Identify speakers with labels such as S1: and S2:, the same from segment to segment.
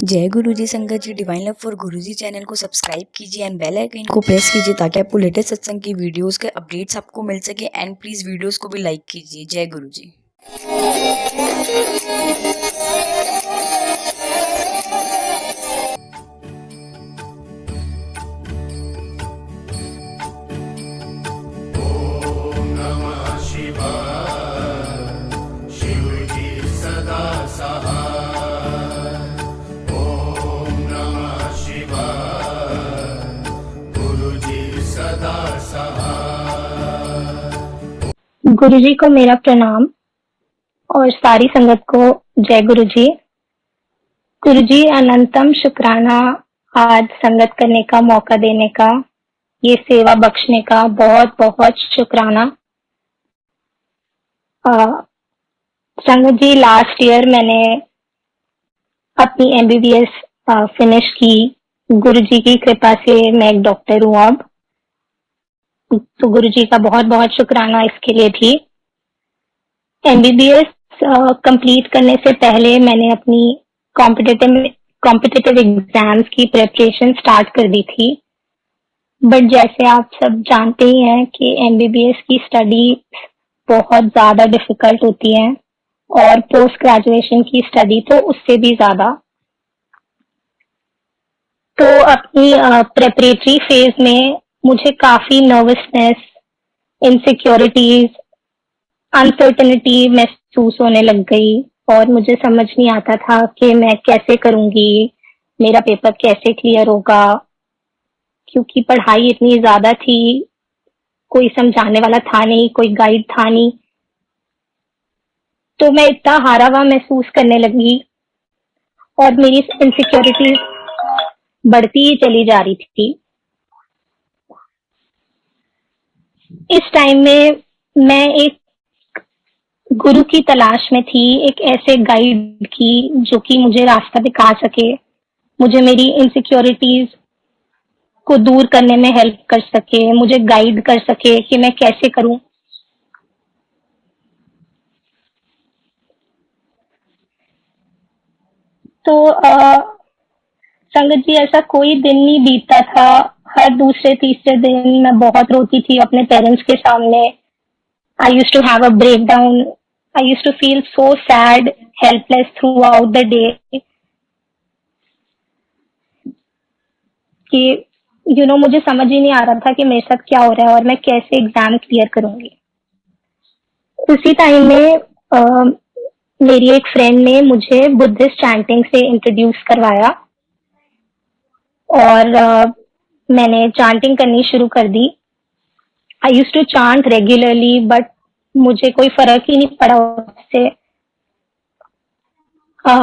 S1: जय गुरुजी संगत जी। Divine love for Guruji channel को सब्सक्राइब कीजिए एंड बेल आइकन को प्रेस कीजिए ताकि आपको लेटेस्ट सत्संग की वीडियोस के अपडेट्स आपको मिल सके। एंड प्लीज वीडियोस को भी लाइक कीजिए। जय गुरुजी।
S2: गुरुजी को मेरा प्रणाम और सारी संगत को जय गुरुजी। गुरुजी अनंतम शुक्राना आज संगत करने का मौका देने का, ये सेवा बख्शने का बहुत बहुत शुक्राना। संगत जी, लास्ट ईयर मैंने अपनी MBBS फिनिश की। गुरुजी की कृपा से मैं एक डॉक्टर हूँ अब, तो गुरुजी का बहुत बहुत शुक्राना इसके लिए भी। MBBS कंप्लीट करने से पहले मैंने अपनी कॉम्पिटिटिव एग्जाम्स की प्रिपरेशन स्टार्ट कर दी थी। बट जैसे आप सब जानते ही हैं कि MBBS की स्टडी बहुत ज़्यादा डिफिकल्ट होती है और पोस्ट ग्रेजुएशन की स्टडी तो उससे भी ज़्यादा। तो अपनी प्रेपरेटरी फेज में मुझे काफ़ी नर्वसनेस, इनसिक्योरिटीज, अनसर्टेनिटी महसूस होने लग गई और मुझे समझ नहीं आता था कि मैं कैसे करूंगी, मेरा पेपर कैसे क्लियर होगा, क्योंकि पढ़ाई इतनी ज्यादा थी, कोई समझाने वाला था नहीं, कोई गाइड था नहीं। तो मैं इतना हारा हुआ महसूस करने लगी और मेरी इनसिक्योरिटी बढ़ती ही चली जा रही थी। इस टाइम में मैं एक गुरु की तलाश में थी, एक ऐसे गाइड की जो कि मुझे रास्ता दिखा सके, मुझे मेरी इनसिक्योरिटीज को दूर करने में हेल्प कर सके, मुझे गाइड कर सके कि मैं कैसे करूं। तो संगत जी, ऐसा कोई दिन नहीं बीतता था, हर दूसरे तीसरे दिन मैं बहुत रोती थी अपने पेरेंट्स के सामने। I used to have a breakdown, I used to feel so sad, helpless throughout the day कि मुझे समझ ही नहीं आ रहा था कि मेरे साथ क्या हो रहा है और मैं कैसे एग्जाम क्लियर करूंगी। उसी टाइम में मेरी एक फ्रेंड ने मुझे बुद्धिस्ट चैंटिंग से इंट्रोड्यूस करवाया और मैंने चैंटिंग करनी शुरू कर दी। I used to chant regularly, but मुझे कोई फर्क ही नहीं पड़ा उससे।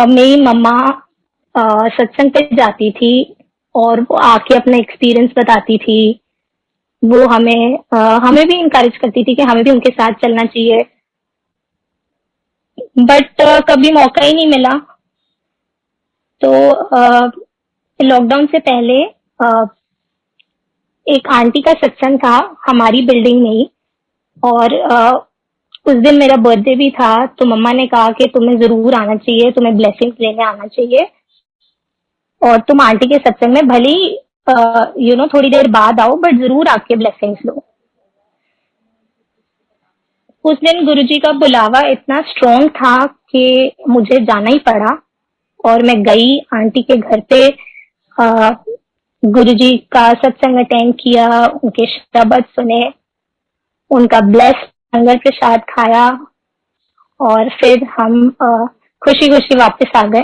S2: मेरी मम्मा सत्संग पे जाती थी और वो आके अपना एक्सपीरियंस बताती थी। वो हमें भी इंकरेज करती थी कि हमें भी उनके साथ चलना चाहिए, बट कभी मौका ही नहीं मिला। तो लॉकडाउन से पहले एक आंटी का सत्संग था हमारी बिल्डिंग में ही, और उस दिन मेरा बर्थडे भी था। तो मम्मा ने कहा कि तुम्हें जरूर आना चाहिए, तुम्हें ब्लेसिंग्स लेने आना चाहिए और तुम आंटी के सत्संग में भले ही थोड़ी देर बाद आओ, बट जरूर आके ब्लेसिंग्स लो। उस दिन गुरुजी का बुलावा इतना स्ट्रॉन्ग था कि मुझे जाना ही पड़ा और मैं गई आंटी के घर पे। गुरुजी का सत्संग अटेंड किया, उनके शब्द सुने, उनका ब्लेस लंगर प्रसाद खाया और फिर हम खुशी खुशी वापस आ गए।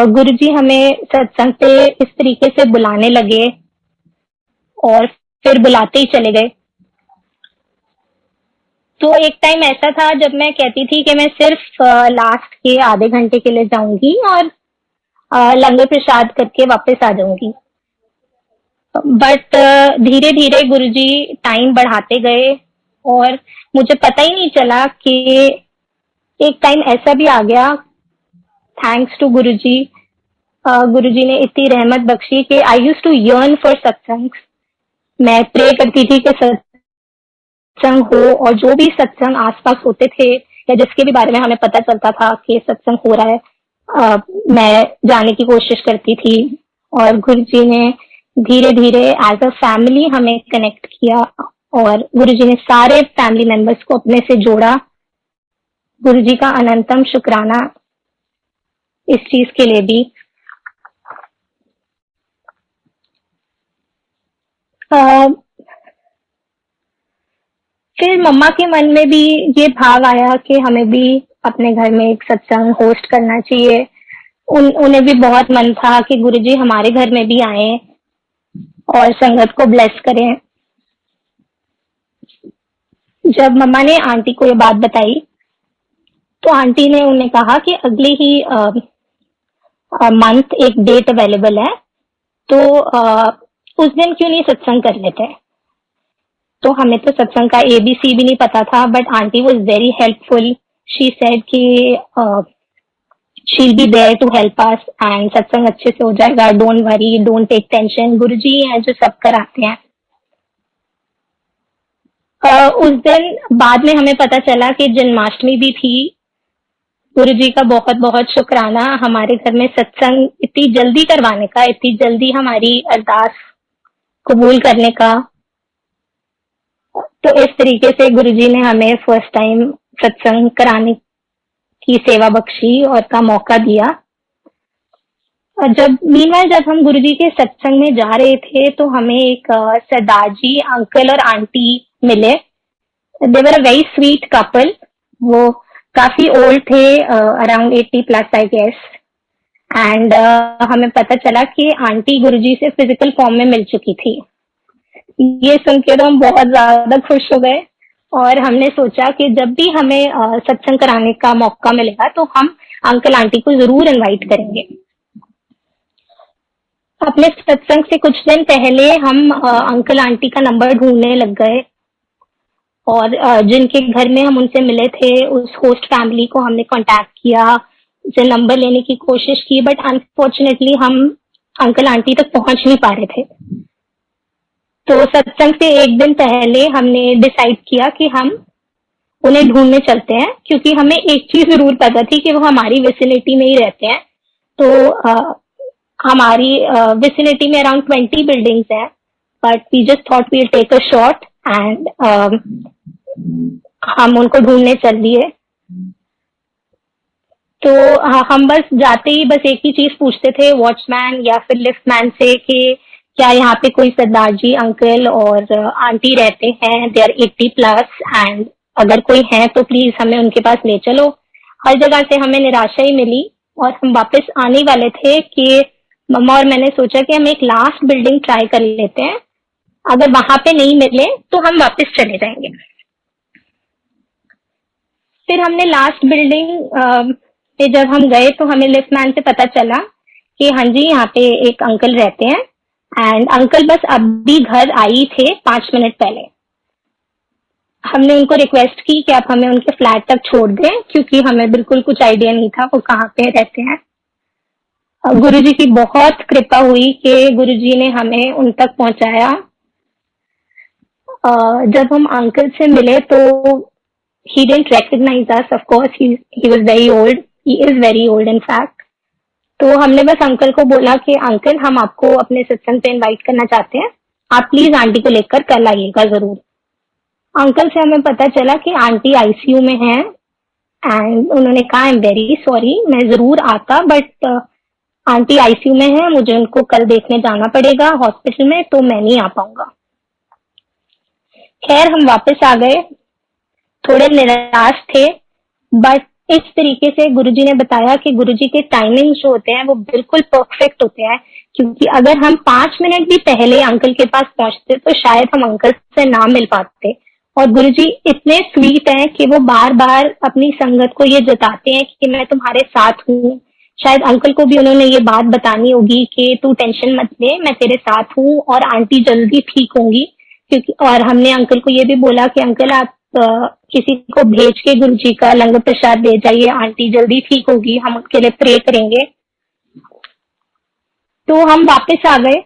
S2: गुरुजी हमें सत्संग पे इस तरीके से बुलाने लगे और फिर बुलाते ही चले गए। तो एक टाइम ऐसा था जब मैं कहती थी कि मैं सिर्फ लास्ट के आधे घंटे के लिए जाऊंगी और लंगर प्रसाद करके वापस आ जाऊंगी। बट धीरे धीरे गुरुजी टाइम बढ़ाते गए और मुझे पता ही नहीं चला कि एक टाइम ऐसा भी आ गया, थैंक्स टू गुरुजी। गुरुजी ने इतनी रहमत बख्शी कि I used to yearn for satsang. मैं प्रे करती थी कि सत्संग हो, और जो भी सत्संग आसपास होते थे या जिसके भी बारे में हमें पता चलता था कि सत्संग हो रहा है, मैं जाने की कोशिश करती थी, और गुरुजी ने धीरे धीरे एज अ फैमिली हमें कनेक्ट किया, और गुरुजी ने सारे फैमिली मेंबर्स को अपने से जोड़ा। गुरुजी का अनंतम शुक्राना इस चीज के लिए भी। फिर मम्मा के मन में भी ये भाव आया कि हमें भी अपने घर में एक सत्संग होस्ट करना चाहिए। उन्हें भी बहुत मन था कि गुरुजी हमारे घर में भी आए और संगत को ब्लेस करें। जब मम्मा ने आंटी को ये बात बताई, तो आंटी ने उन्हें कहा कि अगले ही मंथ एक डेट अवेलेबल है, तो उस दिन क्यों नहीं सत्संग कर लेते। तो हमें तो सत्संग का ABC भी नहीं पता था, but aunty was very helpful. She said कि she'll be there to help us, and सत्संग अच्छे से हो जाएगा, don't worry, don't take tension, Guruji हैं जो सब कराते हैं। उस दिन बाद में हमें पता चला कि जन्माष्टमी भी थी। गुरुजी का बहुत बहुत शुक्राना हमारे घर में सत्संग इतनी जल्दी करवाने का, इतनी जल्दी हमारी अरदास कबूल करने का। तो इस तरीके से गुरुजी ने हमें फर्स्ट टाइम सत्संग कराने की सेवा बख्शी और का मौका दिया। और जब हम गुरुजी के सत्संग में जा रहे थे, तो हमें एक सरदार जी अंकल और आंटी मिले। दे वर अ वेरी स्वीट कपल। वो काफी ओल्ड थे, अराउंड 80+ आई गेस। एंड हमें पता चला कि आंटी गुरुजी से फिजिकल फॉर्म में मिल चुकी थी। ये सुन के तो हम बहुत ज्यादा खुश हो गए, और हमने सोचा कि जब भी हमें सत्संग कराने का मौका मिलेगा तो हम अंकल आंटी को जरूर इनवाइट करेंगे। अपने सत्संग से कुछ दिन पहले हम अंकल आंटी का नंबर ढूंढने लग गए, और जिनके घर में हम उनसे मिले थे उस होस्ट फैमिली को हमने कांटेक्ट किया, उनसे नंबर लेने की कोशिश की, बट अनफॉर्चुनेटली हम अंकल आंटी तक पहुंच नहीं पा रहे थे। तो सत्संग से एक दिन पहले हमने डिसाइड किया कि हम उन्हें ढूंढने चलते हैं, क्योंकि हमें एक चीज जरूर पता थी कि वो हमारी विसिनिटी में ही रहते हैं। तो हमारी विसिनिटी में अराउंड 20 बिल्डिंग्स हैं, but we just thought we'll take a shot, and हम उनको ढूंढने चल दिए। तो हम बस जाते ही बस एक ही चीज पूछते थे वॉचमैन या फिर लिफ्टमैन से कि क्या यहाँ पे कोई सरदार जी अंकल और आंटी रहते हैं, दे आर 80+, एंड अगर कोई है तो प्लीज हमें उनके पास ले चलो। हर जगह से हमें निराशा ही मिली, और हम वापस आने वाले थे कि मम्मा और मैंने सोचा कि हम एक लास्ट बिल्डिंग ट्राई कर लेते हैं, अगर वहां पे नहीं मिले तो हम वापस चले जाएंगे। फिर हमने लास्ट बिल्डिंग पे जब हम गए तो हमें लिफ्टमैन से पता चला कि हाँ जी यहाँ पे एक अंकल रहते हैं, एंड अंकल बस अभी घर आई थे 5 मिनट पहले। हमने उनको रिक्वेस्ट की कि आप हमें उनके फ्लैट तक छोड़ दें, क्योंकि हमें बिल्कुल कुछ आइडिया नहीं था वो कहाँ पे रहते हैं। गुरुजी की बहुत कृपा हुई कि गुरुजी ने हमें उन तक पहुंचाया। जब हम अंकल से मिले तो he didn't recognize us, of course he was very old, he is very old in fact। तो हमने बस अंकल को बोला कि अंकल हम आपको अपने सत्संग पे इनवाइट करना चाहते हैं, आप प्लीज आंटी को लेकर कल आइएगा जरूर। अंकल से हमें पता चला कि आंटी ICU में हैं, एंड उन्होंने कहा आई एम वेरी सॉरी, मैं जरूर आता, बट आंटी ICU में है, मुझे उनको कल देखने जाना पड़ेगा हॉस्पिटल में, तो मैं नहीं आ पाऊंगा। खैर हम वापस आ गए, थोड़े निराश थे, बट इस तरीके से गुरुजी ने बताया कि गुरुजी के टाइमिंग जो होते हैं वो बिल्कुल परफेक्ट होते हैं, क्योंकि अगर हम 5 मिनट भी पहले अंकल के पास पहुंचते तो शायद हम अंकल से ना मिल पाते। और गुरुजी इतने स्वीट हैं कि वो बार बार अपनी संगत को ये जताते हैं कि मैं तुम्हारे साथ हूँ। शायद अंकल को भी उन्होंने ये बात बतानी होगी कि तू टेंशन मत ले, मैं तेरे साथ हूँ और आंटी जल्दी ठीक होंगी। क्योंकि और हमने अंकल को ये भी बोला कि अंकल आप किसी को भेज के गुरुजी का लंगर प्रसाद दे जाइए, आंटी जल्दी ठीक होगी, हम उनके लिए प्रे करेंगे। तो हम वापस आ गए।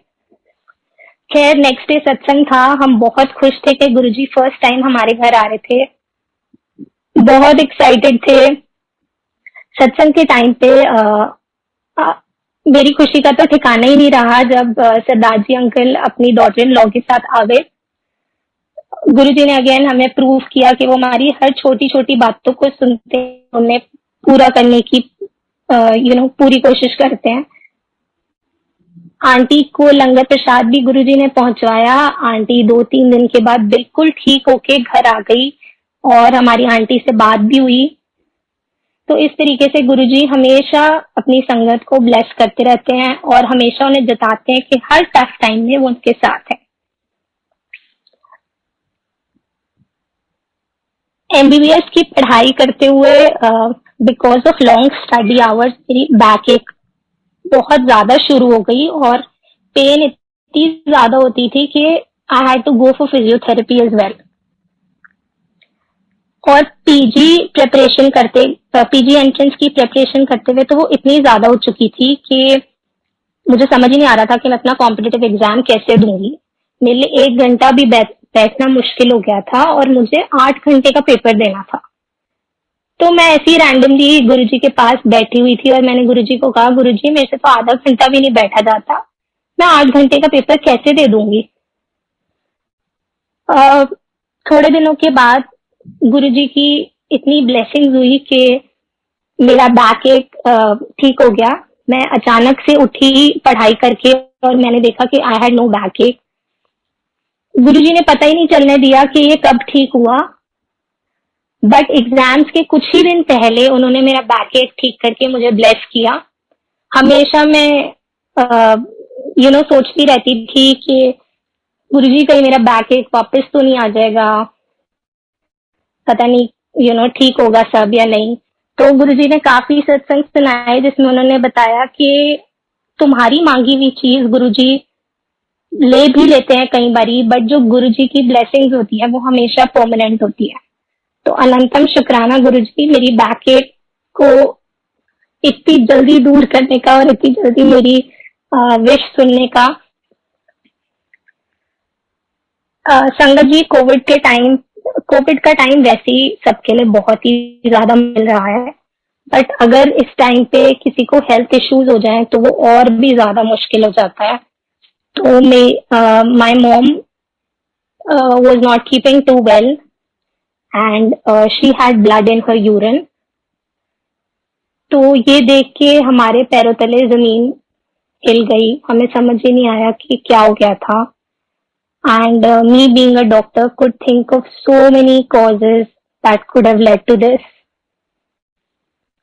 S2: खैर नेक्स्ट डे सत्संग था, हम बहुत खुश थे कि गुरुजी फर्स्ट टाइम हमारे घर आ रहे थे, बहुत एक्साइटेड थे। सत्संग के टाइम पे अ, मेरी खुशी का तो ठिकाना ही नहीं रहा जब सरदार जी अंकल अपनी डॉटर इन लॉ के साथ आ गए। गुरुजी ने अगेन हमें प्रूव किया कि वो हमारी हर छोटी छोटी बातों को सुनते हैं, उन्हें पूरा करने की पूरी कोशिश करते हैं। आंटी को लंगर प्रसाद भी गुरुजी ने पहुंचवाया। आंटी 2-3 दिन के बाद बिल्कुल ठीक होके घर आ गई और हमारी आंटी से बात भी हुई। तो इस तरीके से गुरुजी हमेशा अपनी संगत को ब्लेस करते रहते हैं और हमेशा उन्हें जताते हैं कि हर टफ टाइम में वो उनके साथ है। एमबीबीएस की पढ़ाई करते हुए because of long study hours मेरी बैक एक बहुत ज्यादा शुरू हो गई और पेन इतनी ज्यादा होती थी कि I had to go for physiotherapy as well. और पीजी एंट्रेंस की प्रिपरेशन करते हुए तो वो इतनी ज्यादा हो चुकी थी कि मुझे समझ ही नहीं आ रहा था कि मैं अपना कॉम्पिटिटिव एग्जाम कैसे दूंगी। मेरे लिए 1 घंटा भी बैठना मुश्किल हो गया था और मुझे 8 घंटे का पेपर देना था। तो मैं ऐसे ही रैंडमली गुरुजी के पास बैठी हुई थी और मैंने गुरुजी को कहा, गुरुजी मेरे से तो आधा घंटा भी नहीं बैठा जाता, मैं 8 घंटे का पेपर कैसे दे दूंगी। थोड़े दिनों के बाद गुरुजी की इतनी ब्लेसिंग हुई कि मेरा बैक एक ठीक हो गया। मैं अचानक से उठी पढ़ाई करके और मैंने देखा कि आई हैड नो बैक एक। गुरुजी ने पता ही नहीं चलने दिया कि ये कब ठीक हुआ, बट एग्जाम्स के कुछ ही दिन पहले उन्होंने मेरा बैक एक ठीक करके मुझे ब्लेस किया। हमेशा मैं सोचती रहती थी कि गुरुजी कहीं मेरा बैक एक वापस तो नहीं आ जाएगा, पता नहीं ठीक होगा सब या नहीं। तो गुरुजी ने काफी सत्संग सुनाए जिसमें उन्होंने बताया कि तुम्हारी मांगी हुई चीज गुरुजी ले भी लेते हैं कई बारी, बट जो गुरुजी की ब्लेसिंग्स होती है वो हमेशा परमानेंट होती है। तो अनंतम शुक्राना गुरुजी मेरी बैक एक को इतनी जल्दी दूर करने का और इतनी जल्दी मेरी विश सुनने का। संगत जी, कोविड का टाइम वैसे ही सबके लिए बहुत ही ज्यादा मिल रहा है, बट अगर इस टाइम पे किसी को हेल्थ इश्यूज हो जाए तो वो और भी ज्यादा मुश्किल हो जाता है। तो my mom was not keeping too well and she had blood in her urine। तो ये देख के हमारे पैरों तले जमीन हिल गई, हमें समझ ही नहीं आया कि क्या हो गया था। And me being a doctor could think of so many causes that could have led to this।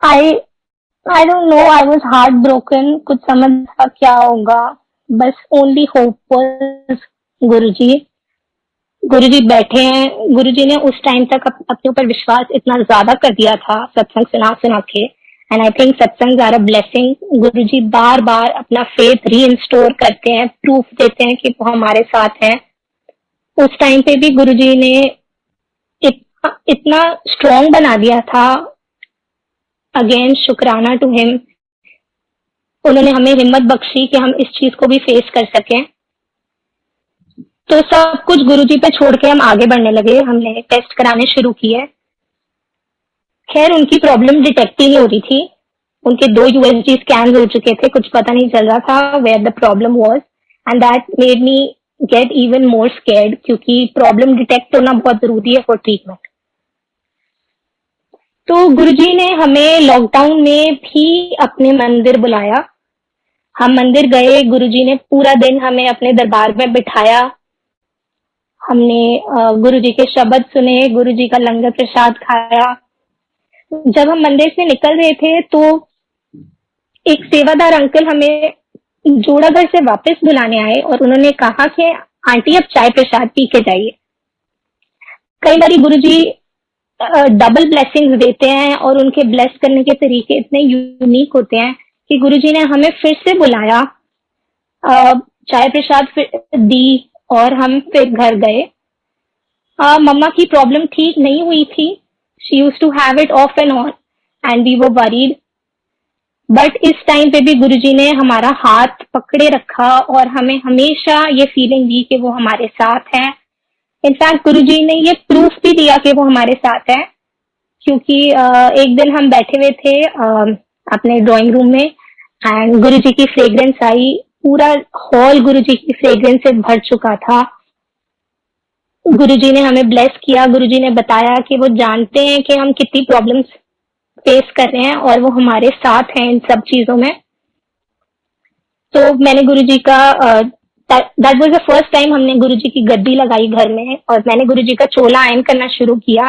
S2: I don't know, I was heartbroken, कुछ समझ था क्या होगा, बस only hope was गुरुजी। गुरुजी बैठे हैं, गुरुजी ने उस टाइम तक अपने ऊपर विश्वास इतना ज्यादा कर दिया था सत्संग सुना सुना के, एंड आई थिंक सत्संग आर अ ब्लेसिंग। गुरुजी बार बार अपना फेथ री इंस्टोर करते हैं, प्रूफ देते हैं कि वो हमारे साथ हैं। उस टाइम पे भी गुरुजी ने इतना स्ट्रॉन्ग बना दिया था। अगेन शुक्राना टू हिम, उन्होंने हमें हिम्मत बख्शी कि हम इस चीज को भी फेस कर सकें। तो सब कुछ गुरुजी पे छोड़ के हम आगे बढ़ने लगे, हमने टेस्ट कराने शुरू किए। खैर उनकी प्रॉब्लम डिटेक्ट ही नहीं हो रही थी, उनके 2 यूएसजी स्कैन हो चुके थे, कुछ पता नहीं चल रहा था where the problem was, and that made me get even more scared, क्योंकि प्रॉब्लम डिटेक्ट होना बहुत जरूरी है फॉर ट्रीटमेंट। तो गुरुजी ने हमें लॉकडाउन में भी अपने मंदिर बुलाया। हम मंदिर गए, गुरुजी ने पूरा दिन हमें अपने दरबार में बिठाया। हमने गुरुजी के शब्द सुने, गुरुजी का लंगर प्रसाद खाया। जब हम मंदिर से निकल रहे थे तो एक सेवादार अंकल हमें जोड़ाघर से वापस बुलाने आए और उन्होंने कहा कि आंटी अब चाय प्रसाद पी के जाइए। कई बार गुरुजी डबल ब्लेसिंग्स देते हैं और उनके ब्लेस करने के तरीके इतने यूनिक होते हैं कि गुरुजी ने हमें फिर से बुलाया, चाय प्रसाद दी और हम फिर घर गए। मम्मा की प्रॉब्लम ठीक नहीं हुई थी, she used to have it off and on and we were worried, but इस टाइम पे भी गुरुजी ने हमारा हाथ पकड़े रखा और हमें हमेशा ये फीलिंग दी कि वो हमारे साथ है। इनफैक्ट गुरुजी ने ये प्रूफ भी दिया कि वो हमारे साथ है। क्योंकि एक दिन हम बैठे हुए थे अपने ड्राइंग रूम में एंड गुरुजी की फ्रेग्रेंस आई। पूरा हॉल गुरुजी की फ्रेग्रेंस से भर चुका था। गुरुजी ने हमें ब्लेस किया। गुरुजी ने बताया कि वो जानते हैं कि हम कितनी प्रॉब्लम्स फेस कर रहे हैं और वो हमारे साथ हैं इन सब चीजों में। तो मैंने गुरुजी का that was the first time हमने गुरुजी की गद्दी लगाई घर में और मैंने गुरुजी का चोला आयन करना शुरू किया।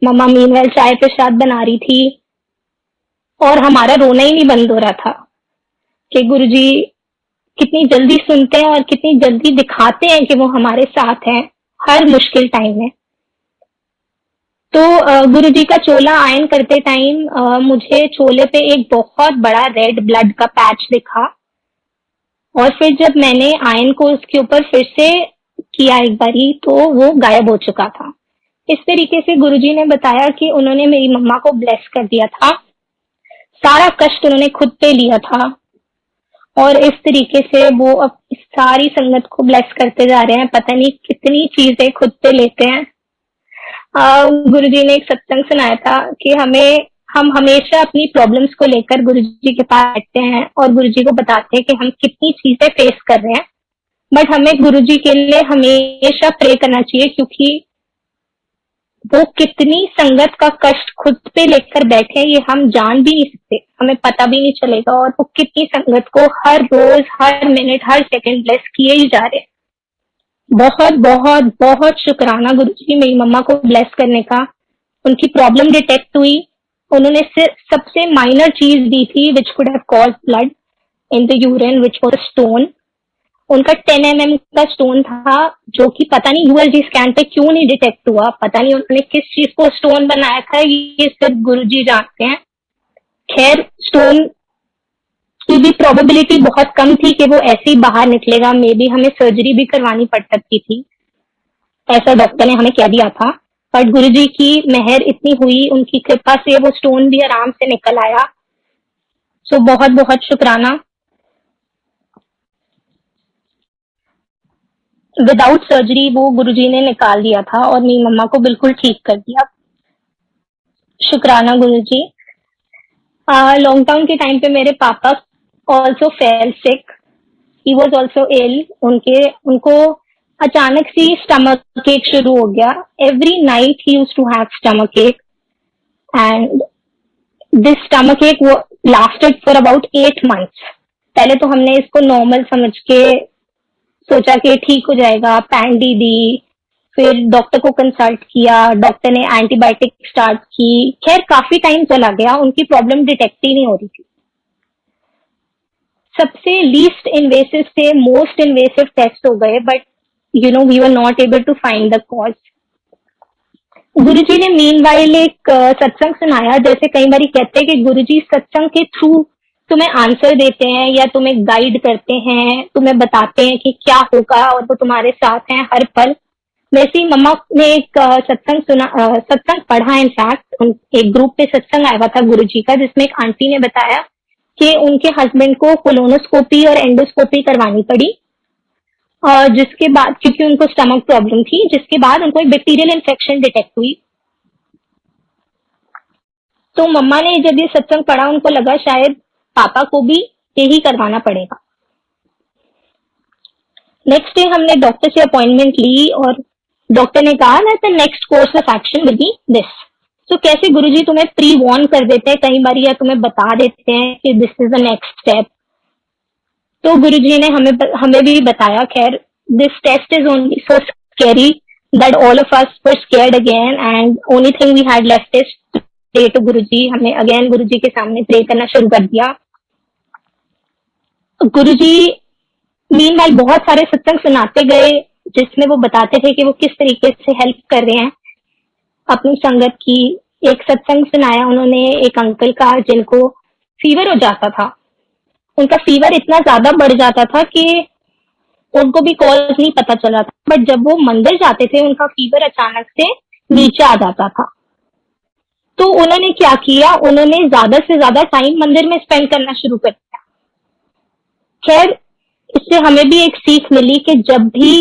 S2: मम्मा मीनवेल चाय प्रसाद बना रही थी और हमारा रोना ही नहीं बंद हो रहा था कि गुरुजी कितनी जल्दी सुनते हैं और कितनी जल्दी दिखाते हैं कि वो हमारे साथ हैं हर मुश्किल टाइम में। तो गुरुजी का चोला आयन करते टाइम मुझे चोले पे एक बहुत बड़ा रेड ब्लड का पैच दिखा और फिर जब मैंने आयन को उसके ऊपर फिर से किया एक बारी तो वो गायब हो चुका था। इस तरीके से गुरुजी ने बताया कि उन्होंने मेरी मम्मा को ब्लेस कर दिया था। सारा कष्ट उन्होंने खुद पे लिया था और इस तरीके से वो अब इस सारी संगत को ब्लेस करते जा रहे हैं। पता नहीं कितनी चीजें खुद पे लेते हैं। गुरुजी ने एक सत्संग सुनाया था कि हम हमेशा अपनी प्रॉब्लम्स को लेकर गुरुजी के पास बैठते हैं और गुरुजी को बताते हैं कि हम कितनी चीजें फेस कर रहे हैं, बट हमें गुरुजी के लिए हमेशा प्रे करना चाहिए क्योंकि वो कितनी संगत का कष्ट खुद पे लेकर बैठे हैं ये हम जान भी नहीं सकते, हमें पता भी नहीं चलेगा। और वो कितनी संगत को हर रोज हर मिनट हर सेकंड ब्लेस किए ही जा रहे हैं। बहुत बहुत बहुत शुक्राना गुरुजी मेरी मम्मा को ब्लेस करने का। उनकी प्रॉब्लम डिटेक्ट हुई। उन्होंने सिर्फ सबसे माइनर चीज दी थी which could have caused blood in the urine which was stone. उनका 10 mm का स्टोन था जो कि पता नहीं यूएलजी स्कैन पे क्यों नहीं डिटेक्ट हुआ। पता नहीं उन्होंने किस चीज को स्टोन बनाया था, ये सिर्फ गुरुजी जानते हैं। खैर स्टोन की भी प्रोबेबिलिटी बहुत कम थी कि वो ऐसे ही बाहर निकलेगा। मे बी हमें सर्जरी भी करवानी पड़ सकती थी, ऐसा डॉक्टर ने हमें कह दिया था। बट गुरुजी की मेहर इतनी हुई, उनकी कृपा से वो स्टोन भी आराम से निकल आया। सो बहुत बहुत शुक्राना। विदाउट सर्जरी वो गुरुजी ने निकाल दिया था और मेरी मम्मा को बिल्कुल ठीक कर दिया। शुक्राना गुरुजी। लॉकडाउन के टाइम पे मेरे पापा also fell sick. He was also ill. उनको अचानक से स्टमक एक शुरू हो गया। Every night he used to have stomach ache and this stomach ache lasted for about 8 months। पहले तो हमने इसको नॉर्मल समझ के सोचा कि ठीक हो जाएगा, पैंडी दी, फिर डॉक्टर को कंसल्ट किया, डॉक्टर ने एंटीबायोटिक स्टार्ट की। खैर काफी टाइम चला गया, उनकी प्रॉब्लम डिटेक्ट ही नहीं हो रही थी। सबसे लीस्ट इन्वेसिव से मोस्ट इन्वेसिव टेस्ट हो गए but we were not able to find the cause. Guruji ने मीनवाइल एक सत्संग सुनाया। जैसे कई बार कहते हैं कि गुरुजी सत्संग के थ्रू तुम्हें आंसर देते हैं या तुम्हें गाइड करते हैं, तुम्हें बताते हैं कि क्या होगा और वो तुम्हारे साथ हैं हर पल। वैसे ही मम्मा ने एक सत्संग पढ़ा। इनफैक्ट एक ग्रुप पे सत्संग आया था गुरुजी का जिसमें एक आंटी ने बताया कि उनके हस्बैंड को कोलोनोस्कोपी और एंडोस्कोपी करवानी पड़ी और जिसके बाद, क्योंकि उनको स्टमक प्रॉब्लम थी, जिसके बाद उनको एक बैक्टीरियल इन्फेक्शन डिटेक्ट हुई। तो मम्मा ने जब ये सत्संग पढ़ा उनको लगा शायद पापा को भी यही करवाना पड़ेगा। नेक्स्ट डे हमने डॉक्टर से अपॉइंटमेंट ली और डॉक्टर ने कहा that the next course of action will be this. तो कैसे गुरुजी तुम्हें प्री वॉर्न कर देते हैं कई बार या तुम्हें बता देते हैं कि this is the next step. तो गुरुजी ने हमें भी बताया। खैर this test is only so scary that all of us were scared again and only thing we had left is pray to Guruji. हमने अगेन गुरुजी के सामने प्रे करना शुरू कर दिया। गुरुजी मीनवाइल बहुत सारे सत्संग सुनाते गए जिसमें वो बताते थे कि वो किस तरीके से हेल्प कर रहे हैं अपनी संगत की। एक सत्संग सुनाया उन्होंने एक अंकल का जिनको फीवर हो जाता था। उनका फीवर इतना ज्यादा बढ़ जाता था कि उनको भी कॉज नहीं पता चला था, बट जब वो मंदिर जाते थे उनका फीवर अचानक से नीचे आ जाता था। तो उन्होंने क्या किया, उन्होंने ज्यादा से ज्यादा टाइम मंदिर में स्पेंड करना शुरू कर दिया। खैर इससे हमें भी एक सीख मिली कि जब भी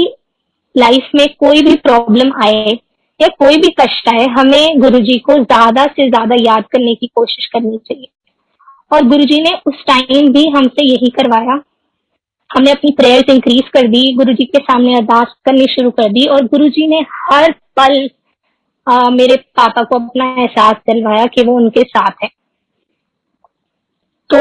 S2: लाइफ में कोई भी प्रॉब्लम आए या कोई भी कष्ट आए, हमें गुरुजी को ज्यादा से ज्यादा याद करने की कोशिश करनी चाहिए। और गुरुजी ने उस टाइम भी हमसे यही करवाया। हमने अपनी प्रेयर्स इंक्रीज कर दी, गुरुजी के सामने अरदास करनी शुरू कर दी, और गुरुजी ने हर पल मेरे पापा को अपना एहसास दिलवाया कि वो उनके साथ है। तो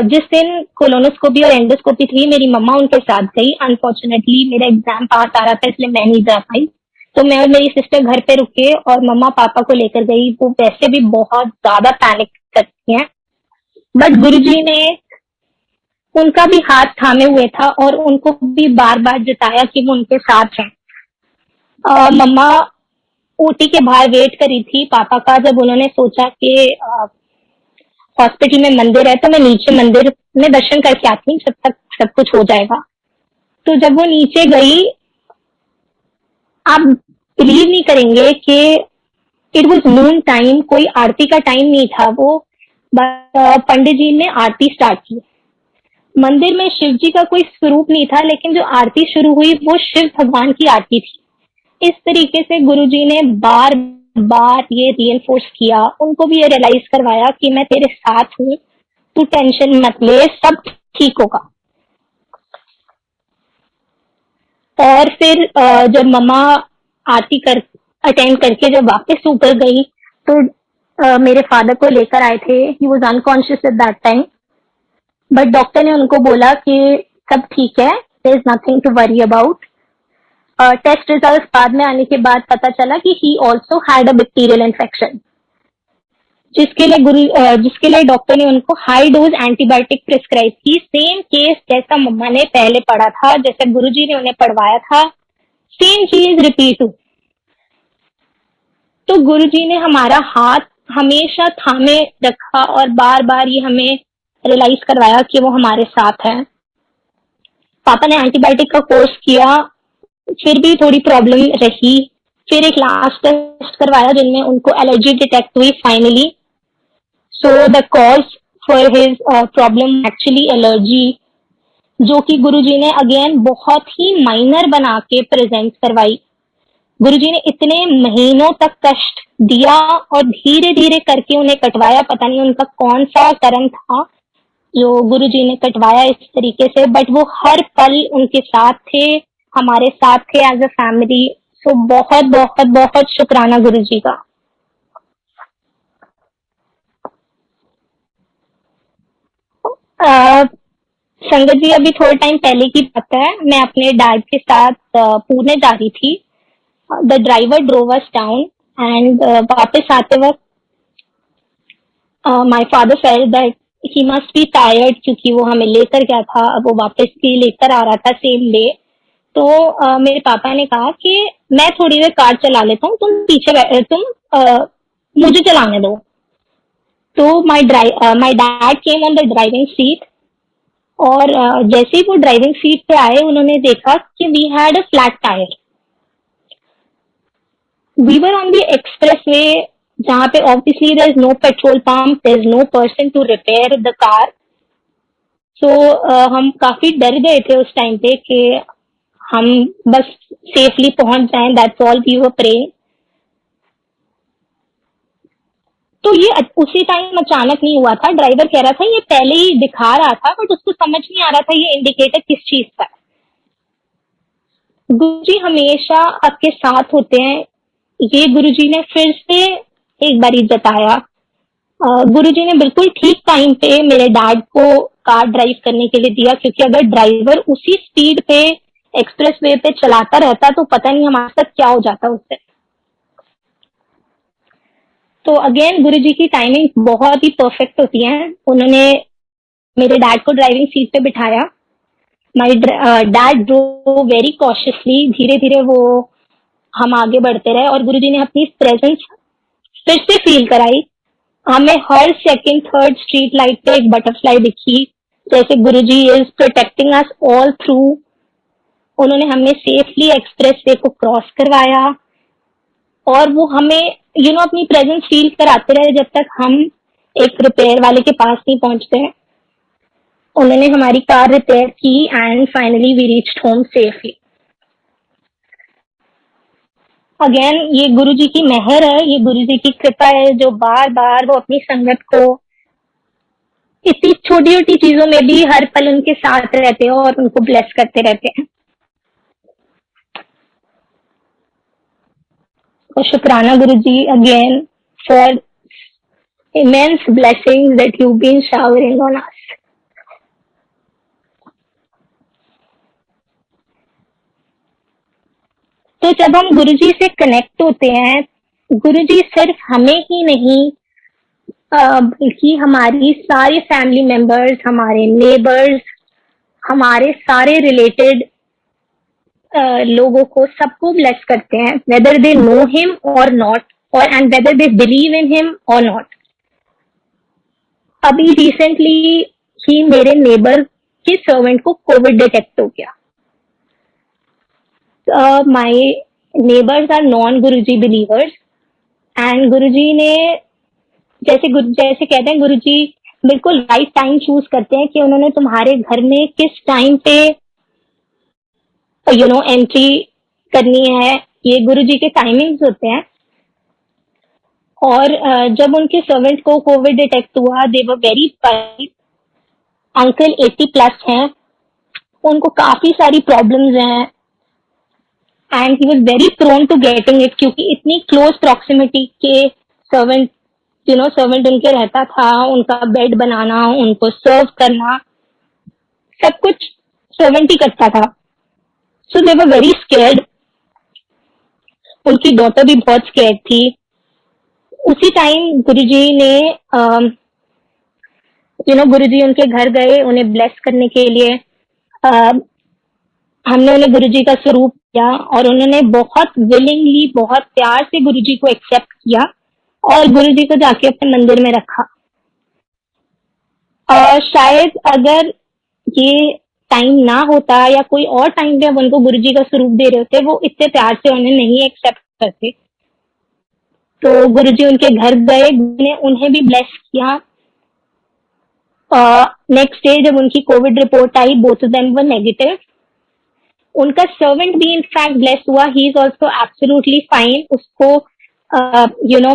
S2: जिस दिन कोलोनोस्कोपी और एंडोस्कोपी थी, मेरी मम्मा उनके साथ गई। अनफॉर्चुनेटली मेरा एग्जाम पास आ रहा था, इसलिए मैं नहीं जा पाई। तो मैं और मेरी सिस्टर घर पे रुके और मम्मा पापा को लेकर गई। वो वैसे भी बहुत ज्यादा पैनिक करती हैं, बट गुरुजी ने उनका भी हाथ थामे हुए था और उनको भी बार बार जताया कि वो उनके साथ हैं। मम्मा ओटी के बाहर वेट करी थी पापा का। जब उन्होंने सोचा कि हॉस्पिटल में मंदिर है तो मैं नीचे मंदिर में दर्शन करके आती हूँ, जब तक सब कुछ हो जाएगा। तो जब वो नीचे गई, आप बिलीव नहीं करेंगे कि इट वॉज नून टाइम, कोई आरती का टाइम नहीं था। वो पंडित जी ने आरती स्टार्ट की। मंदिर में शिव जी का कोई स्वरूप नहीं था, लेकिन जो आरती शुरू हुई वो शिव भगवान की आरती थी। इस तरीके से गुरुजी ने बार बार ये रियनफोर्स किया, उनको भी ये रियलाइज करवाया कि मैं तेरे साथ हूँ, तू टेंशन मत ले, सब ठीक होगा। और फिर जब मम्मा आरती कर अटेंड करके जब वापस ऊपर गई तो मेरे फादर को लेकर आए थे। He was unconscious at that time, but doctor ने उनको बोला कि सब ठीक है, there is nothing to worry about. Test result बाद में आने के बाद पता चला कि he also had a bacterial infection, जिसके लिए डॉक्टर ने उनको हाई डोज एंटीबायोटिक प्रिस्क्राइब की। सेम केस जैसा मम्मा ने पहले पढ़ा था, जैसा गुरुजी ने उन्हें पढ़वाया था, सेम चीज रिपीट हुई। तो गुरुजी ने हमारा हाथ हमेशा थामे रखा और बार बार ये हमें रियलाइज करवाया कि वो हमारे साथ है। पापा ने एंटीबायोटिक का कोर्स किया, फिर भी थोड़ी प्रॉब्लम रही। फिर एक लास्ट टेस्ट करवाया जिनमें उनको एलर्जी डिटेक्ट हुई finally. So the cause for his problem actually allergy, जो कि गुरुजी ने अगेन बहुत ही माइनर बना के प्रेजेंट करवाई। गुरुजी ने इतने महीनों तक कष्ट दिया और धीरे धीरे करके उन्हें कटवाया। पता नहीं उनका कौन सा कर्म था जो गुरुजी ने कटवाया इस तरीके से, बट वो हर पल उनके साथ थे, हमारे साथ थे एज अ फैमिली। सो बहुत बहुत बहुत शुक्राना गुरुजी का। संगत जी, अभी थोड़े टाइम पहले की बात है, मैं अपने डैड के साथ पुणे जा रही थी। The driver drove us down and वापस आते वक्त my father felt that he must be tired, क्योंकि वो हमें लेकर गया था, अब वो वापस भी लेकर आ रहा था सेम डे। तो मेरे पापा ने कहा कि मैं थोड़ी देर कार चला लेता हूँ, तुम पीछे तुम मुझे चलाने दो। तो my dad came on the driving seat, और जैसे ही वो ड्राइविंग सीट पे आए उन्होंने देखा कि we had a flat tyre. We were on the expressway, जहाँ पे obviously there is no petrol pump, there is no person to repair the car. So हम काफी डर गए थे उस टाइम पे कि हम बस सेफली पहुंच जाएं, that's all we were praying. तो ये उसी टाइम अचानक नहीं हुआ था, ड्राइवर कह रहा था ये पहले ही दिखा रहा था, बट उसको समझ नहीं आ रहा था ये इंडिकेटर किस चीज का है। गुरुजी हमेशा आपके साथ होते हैं, ये गुरुजी ने फिर से एक बारी जताया। गुरुजी ने बिल्कुल ठीक टाइम पे मेरे डैड को कार ड्राइव करने के लिए दिया, क्योंकि अगर ड्राइवर उसी स्पीड पे एक्सप्रेस वे पे चलाता रहता तो पता नहीं हमारे साथ क्या हो जाता उससे। तो अगेन गुरुजी की टाइमिंग बहुत ही परफेक्ट होती है। उन्होंने मेरे डैड को ड्राइविंग सीट पे बिठाया। My dad drove very cautiously, धीरे धीरे वो हम आगे बढ़ते रहे और गुरुजी ने अपनी प्रेजेंस फिर से फील कराई। हमें हर सेकंड थर्ड स्ट्रीट लाइट पे एक बटरफ्लाई दिखी, जैसे Guruji is protecting us all through. उन्होंने हमें सेफली एक्सप्रेस वे को क्रॉस करवाया और वो हमें अपनी प्रेजेंस फील कराते रहे जब तक हम एक रिपेयर वाले के पास नहीं पहुंचते हैं। उन्होंने हमारी कार रिपेयर की and finally we reached home safely. Again ये गुरु जी की मेहर है, ये गुरु जी की कृपा है, जो बार बार वो अपनी संगत को इतनी छोटी छोटी चीजों में भी हर पल उनके साथ रहते हैं और उनको ब्लेस करते रहते हैं। और शुक्राना Guru ji again for immense blessings that you've been showering on us. तो जब हम गुरुजी से कनेक्ट होते हैं, गुरुजी सिर्फ हमें ही नहीं बल्कि हमारी सारी फैमिली मेंबर्स, हमारे नेबर्स, हमारे सारे रिलेटेड लोगों को, सबको ब्लेस करते हैं, वेदर दे नो हिम और नॉट, और and whether they believe in him और नॉट। अभी रिसेंटली ही मेरे नेबर के सर्वेंट को कोविड डिटेक्ट हो गया। My neighbours are non Guruji believers and Guruji ने जैसे कहते हैं, गुरुजी बिल्कुल राइट टाइम चूज करते हैं कि उन्होंने तुम्हारे घर में किस टाइम पे एंट्री करनी है। ये गुरुजी के टाइमिंग्स होते हैं। और जब उनके सर्वेंट को कोविड डिटेक्ट हुआ, they were very paid. Uncle 80+ हैं, उनको काफी सारी प्रॉब्लम्स हैं and he was very prone to getting it, क्योंकि इतनी क्लोज प्रॉक्सिमिटी के सर्वेंट उनके रहता था। उनका बेड बनाना, उनको सर्व करना, सब कुछ सर्वेंट ही करता था। सो दे वर वेरी स्केर्ड। उनकी डॉटर भी बहुत स्केर्ड थी। उसी टाइम गुरुजी ने गुरुजी उनके घर गए उन्हें ब्लेस करने के लिए। हमने उन्हें गुरुजी का स्वरूप किया और उन्होंने बहुत विलिंगली, बहुत प्यार से गुरुजी को एक्सेप्ट किया और गुरुजी को जाके अपने मंदिर में रखा। शायद अगर ये टाइम ना होता या कोई और टाइम पे अब उनको गुरुजी का स्वरूप दे रहे होते, वो इतने प्यार से उन्हें नहीं एक्सेप्ट करते। तो गुरुजी उनके घर गए, ने उन्हें भी ब्लेस किया। नेक्स्ट डे जब उनकी Covid report I, both of them were negative. उनका सर्वेंट भी इनफैक्ट ब्लेस हुआ। He is also absolutely fine. उसको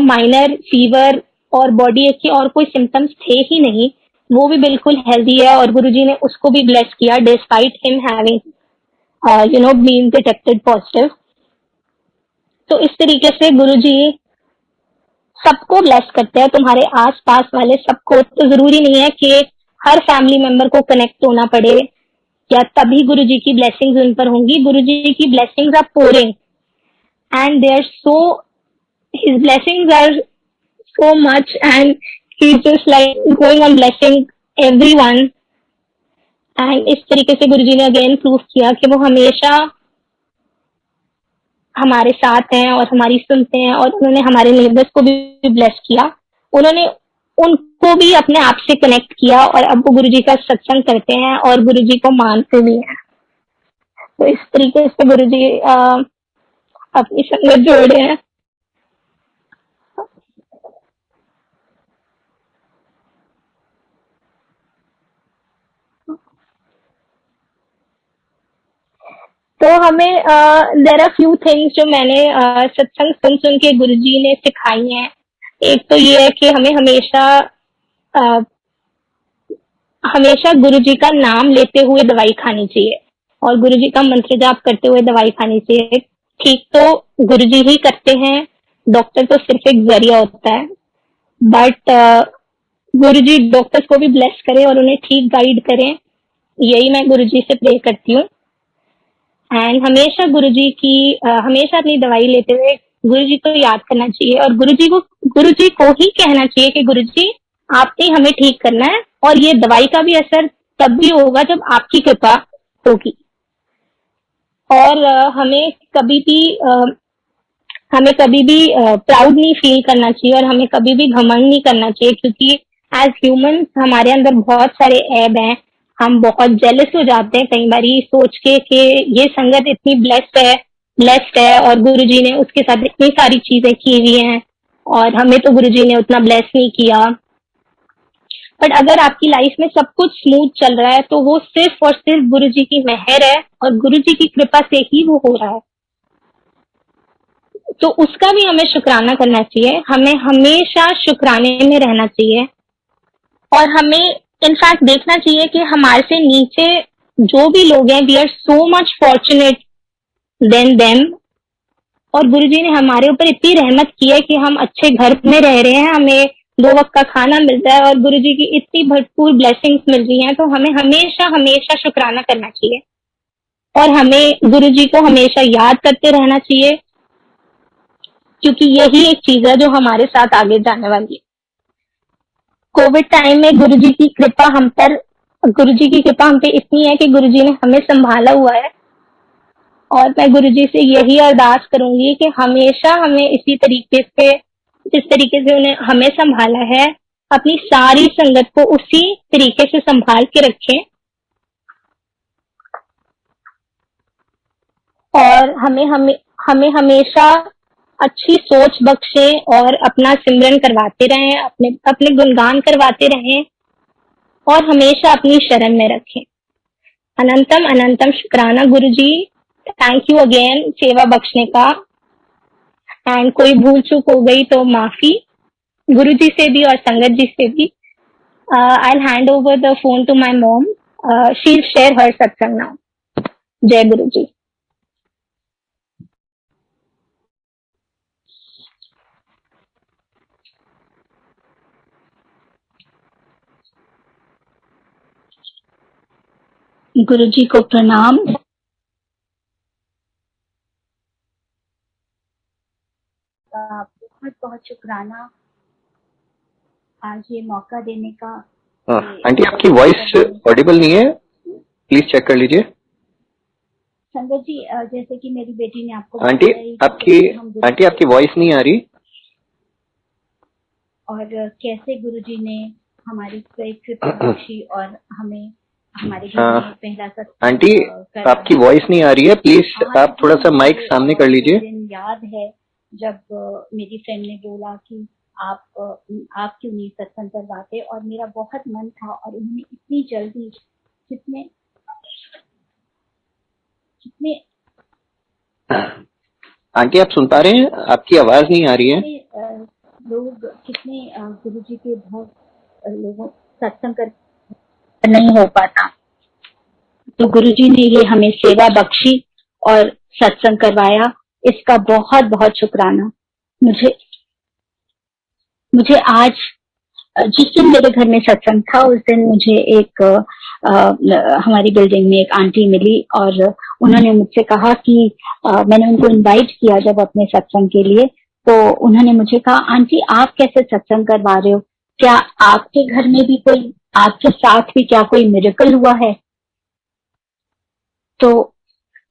S2: माइनर फीवर और बॉडी एक के और कोई सिम्टम्स थे ही नहीं। वो भी बिल्कुल हेल्दी है और गुरुजी ने उसको भी ब्लेस किया despite him having been detected positive. तो इस तरीके से गुरुजी सबको ब्लेस करते हैं, तुम्हारे आस पास वाले सबको। तो जरूरी नहीं है कि हर फैमिली मेंबर को कनेक्ट होना पड़े या तभी गुरुजी की ब्लेसिंग्स उन पर होंगी। गुरुजी की blessings are pouring and they are so, his blessings are so much and he's just like going on blessing everyone। and इस तरीके से गुरुजी ने अगेन प्रूव किया कि वो हमेशा हमारे साथ हैं और हमारी सुनते हैं। और उन्होंने हमारे नेबर्स को भी ब्लेस किया। उन्होंने उनको भी अपने आप से कनेक्ट किया और अब वो गुरुजी का सत्संग करते हैं और गुरुजी को मानते भी हैं। तो इस तरीके से गुरुजी अपनी संगत जोड़े हैं। तो हमें देयर आर फ्यू थिंग्स जो मैंने सत्संग सुन के गुरुजी ने सिखाई हैं। एक तो ये है कि हमें हमेशा गुरुजी का नाम लेते हुए दवाई खानी चाहिए और गुरुजी का मंत्र जाप करते हुए दवाई खानी चाहिए। ठीक तो गुरुजी ही करते हैं, डॉक्टर तो सिर्फ एक जरिया होता है। बट गुरुजी डॉक्टर्स को भी ब्लेस करें और उन्हें ठीक गाइड करें, यही मैं गुरुजी से प्रे करती हूँ। एंड हमेशा हमेशा अपनी दवाई लेते हुए गुरुजी को याद करना चाहिए और गुरुजी को ही कहना चाहिए कि गुरुजी आपने हमें ठीक करना है और ये दवाई का भी असर तब भी होगा जब आपकी कृपा होगी। और हमें कभी भी प्राउड नहीं फील करना चाहिए और हमें कभी भी घमंड नहीं करना चाहिए, क्योंकि एज ह्यूमन हमारे अंदर बहुत सारे ऐब हैं। हम बहुत जेलस हो जाते हैं कई बार सोच के कि ये संगत इतनी ब्लेस्ड है और गुरुजी ने उसके साथ इतनी सारी चीजें की हुई हैं और हमें तो गुरुजी ने उतना ब्लेस नहीं किया। बट अगर आपकी लाइफ में सब कुछ स्मूथ चल रहा है तो वो सिर्फ और सिर्फ गुरुजी की मेहर है और गुरुजी की कृपा से ही वो हो रहा है। तो उसका भी हमें शुक्राना करना चाहिए। हमें हमेशा शुक्राने में रहना चाहिए और हमें इनफैक्ट देखना चाहिए कि हमारे से नीचे जो भी लोग हैं, we are so much fortunate than them. और गुरुजी ने हमारे ऊपर इतनी रहमत की है कि हम अच्छे घर में रह रहे हैं, हमें 2 वक्त का खाना मिलता है और गुरुजी की इतनी भरपूर ब्लेसिंग्स मिल रही हैं। तो हमें हमेशा हमेशा शुक्राना करना चाहिए और हमें गुरुजी को हमेशा याद करते रहना चाहिए, क्योंकि यही एक चीज है जो हमारे साथ आगे जाने वाली है। कोविड टाइम में गुरुजी की कृपा हम पे इतनी है कि गुरुजी ने हमें संभाला हुआ है। और मैं गुरुजी से यही अरदास करूंगी कि हमेशा हमें इसी तरीके से, जिस तरीके से उन्हें हमें संभाला है, अपनी सारी संगत को उसी तरीके से संभाल के रखें और हमें हमेशा अच्छी सोच बख्शे और अपना सिमरन करवाते रहें, अपने गुणगान करवाते रहें और हमेशा अपनी शरण में रखें। अनंतम अनंतम शुक्राना गुरुजी, थैंक यू अगेन सेवा बख्शने का। एंड कोई भूल चूक हो गई तो माफी गुरुजी से भी और संगत जी से भी। I'll hand over the phone to my mom. She'll share her satsang now. जय गुरुजी। गुरुजी को प्रणाम।
S3: बहुत बहुत शुक्राना आज ये मौका देने का।
S4: आंटी आपकी वॉइस ऑडिबल नहीं है, प्लीज चेक कर लीजिए।
S3: संगत जी, जैसे कि मेरी बेटी ने आपको
S4: आंटी आपकी वॉइस नहीं आ रही।
S3: और कैसे गुरुजी ने हमारी कृपा बख्शी और हमें हमारे घर में पहला सत्संग।
S4: आंटी आपकी वॉइस नहीं आ रही है, प्लीज आप थोड़ा सा माइक सामने कर लीजिए।
S3: दिन याद है जब मेरी फ्रेंड ने बोला कि आप क्यों नहीं सत्संग करवाते, और मेरा बहुत मन था और उन्होंने इतनी जल्दी कितने
S4: आंटी आप सुन पा रहे हैं? आपकी आवाज नहीं आ रही है।
S3: लोग कितने गुरुजी के बहुत लोगों सत्संग कर नहीं हो पाता, तो गुरुजी ने ये हमें सेवा बख्शी और सत्संग करवाया, इसका बहुत बहुत शुक्राना। मुझे आज जिस दिन मेरे घर में सत्संग था उस दिन मुझे एक हमारी बिल्डिंग में एक आंटी मिली और उन्होंने मुझसे कहा कि मैंने उनको इनवाइट किया जब अपने सत्संग के लिए, तो उन्होंने मुझे कहा, आंटी आप कैसे सत्संग करवा रहे हो, क्या आपके घर में भी कोई, आपके साथ भी क्या कोई मिरेकल हुआ है? तो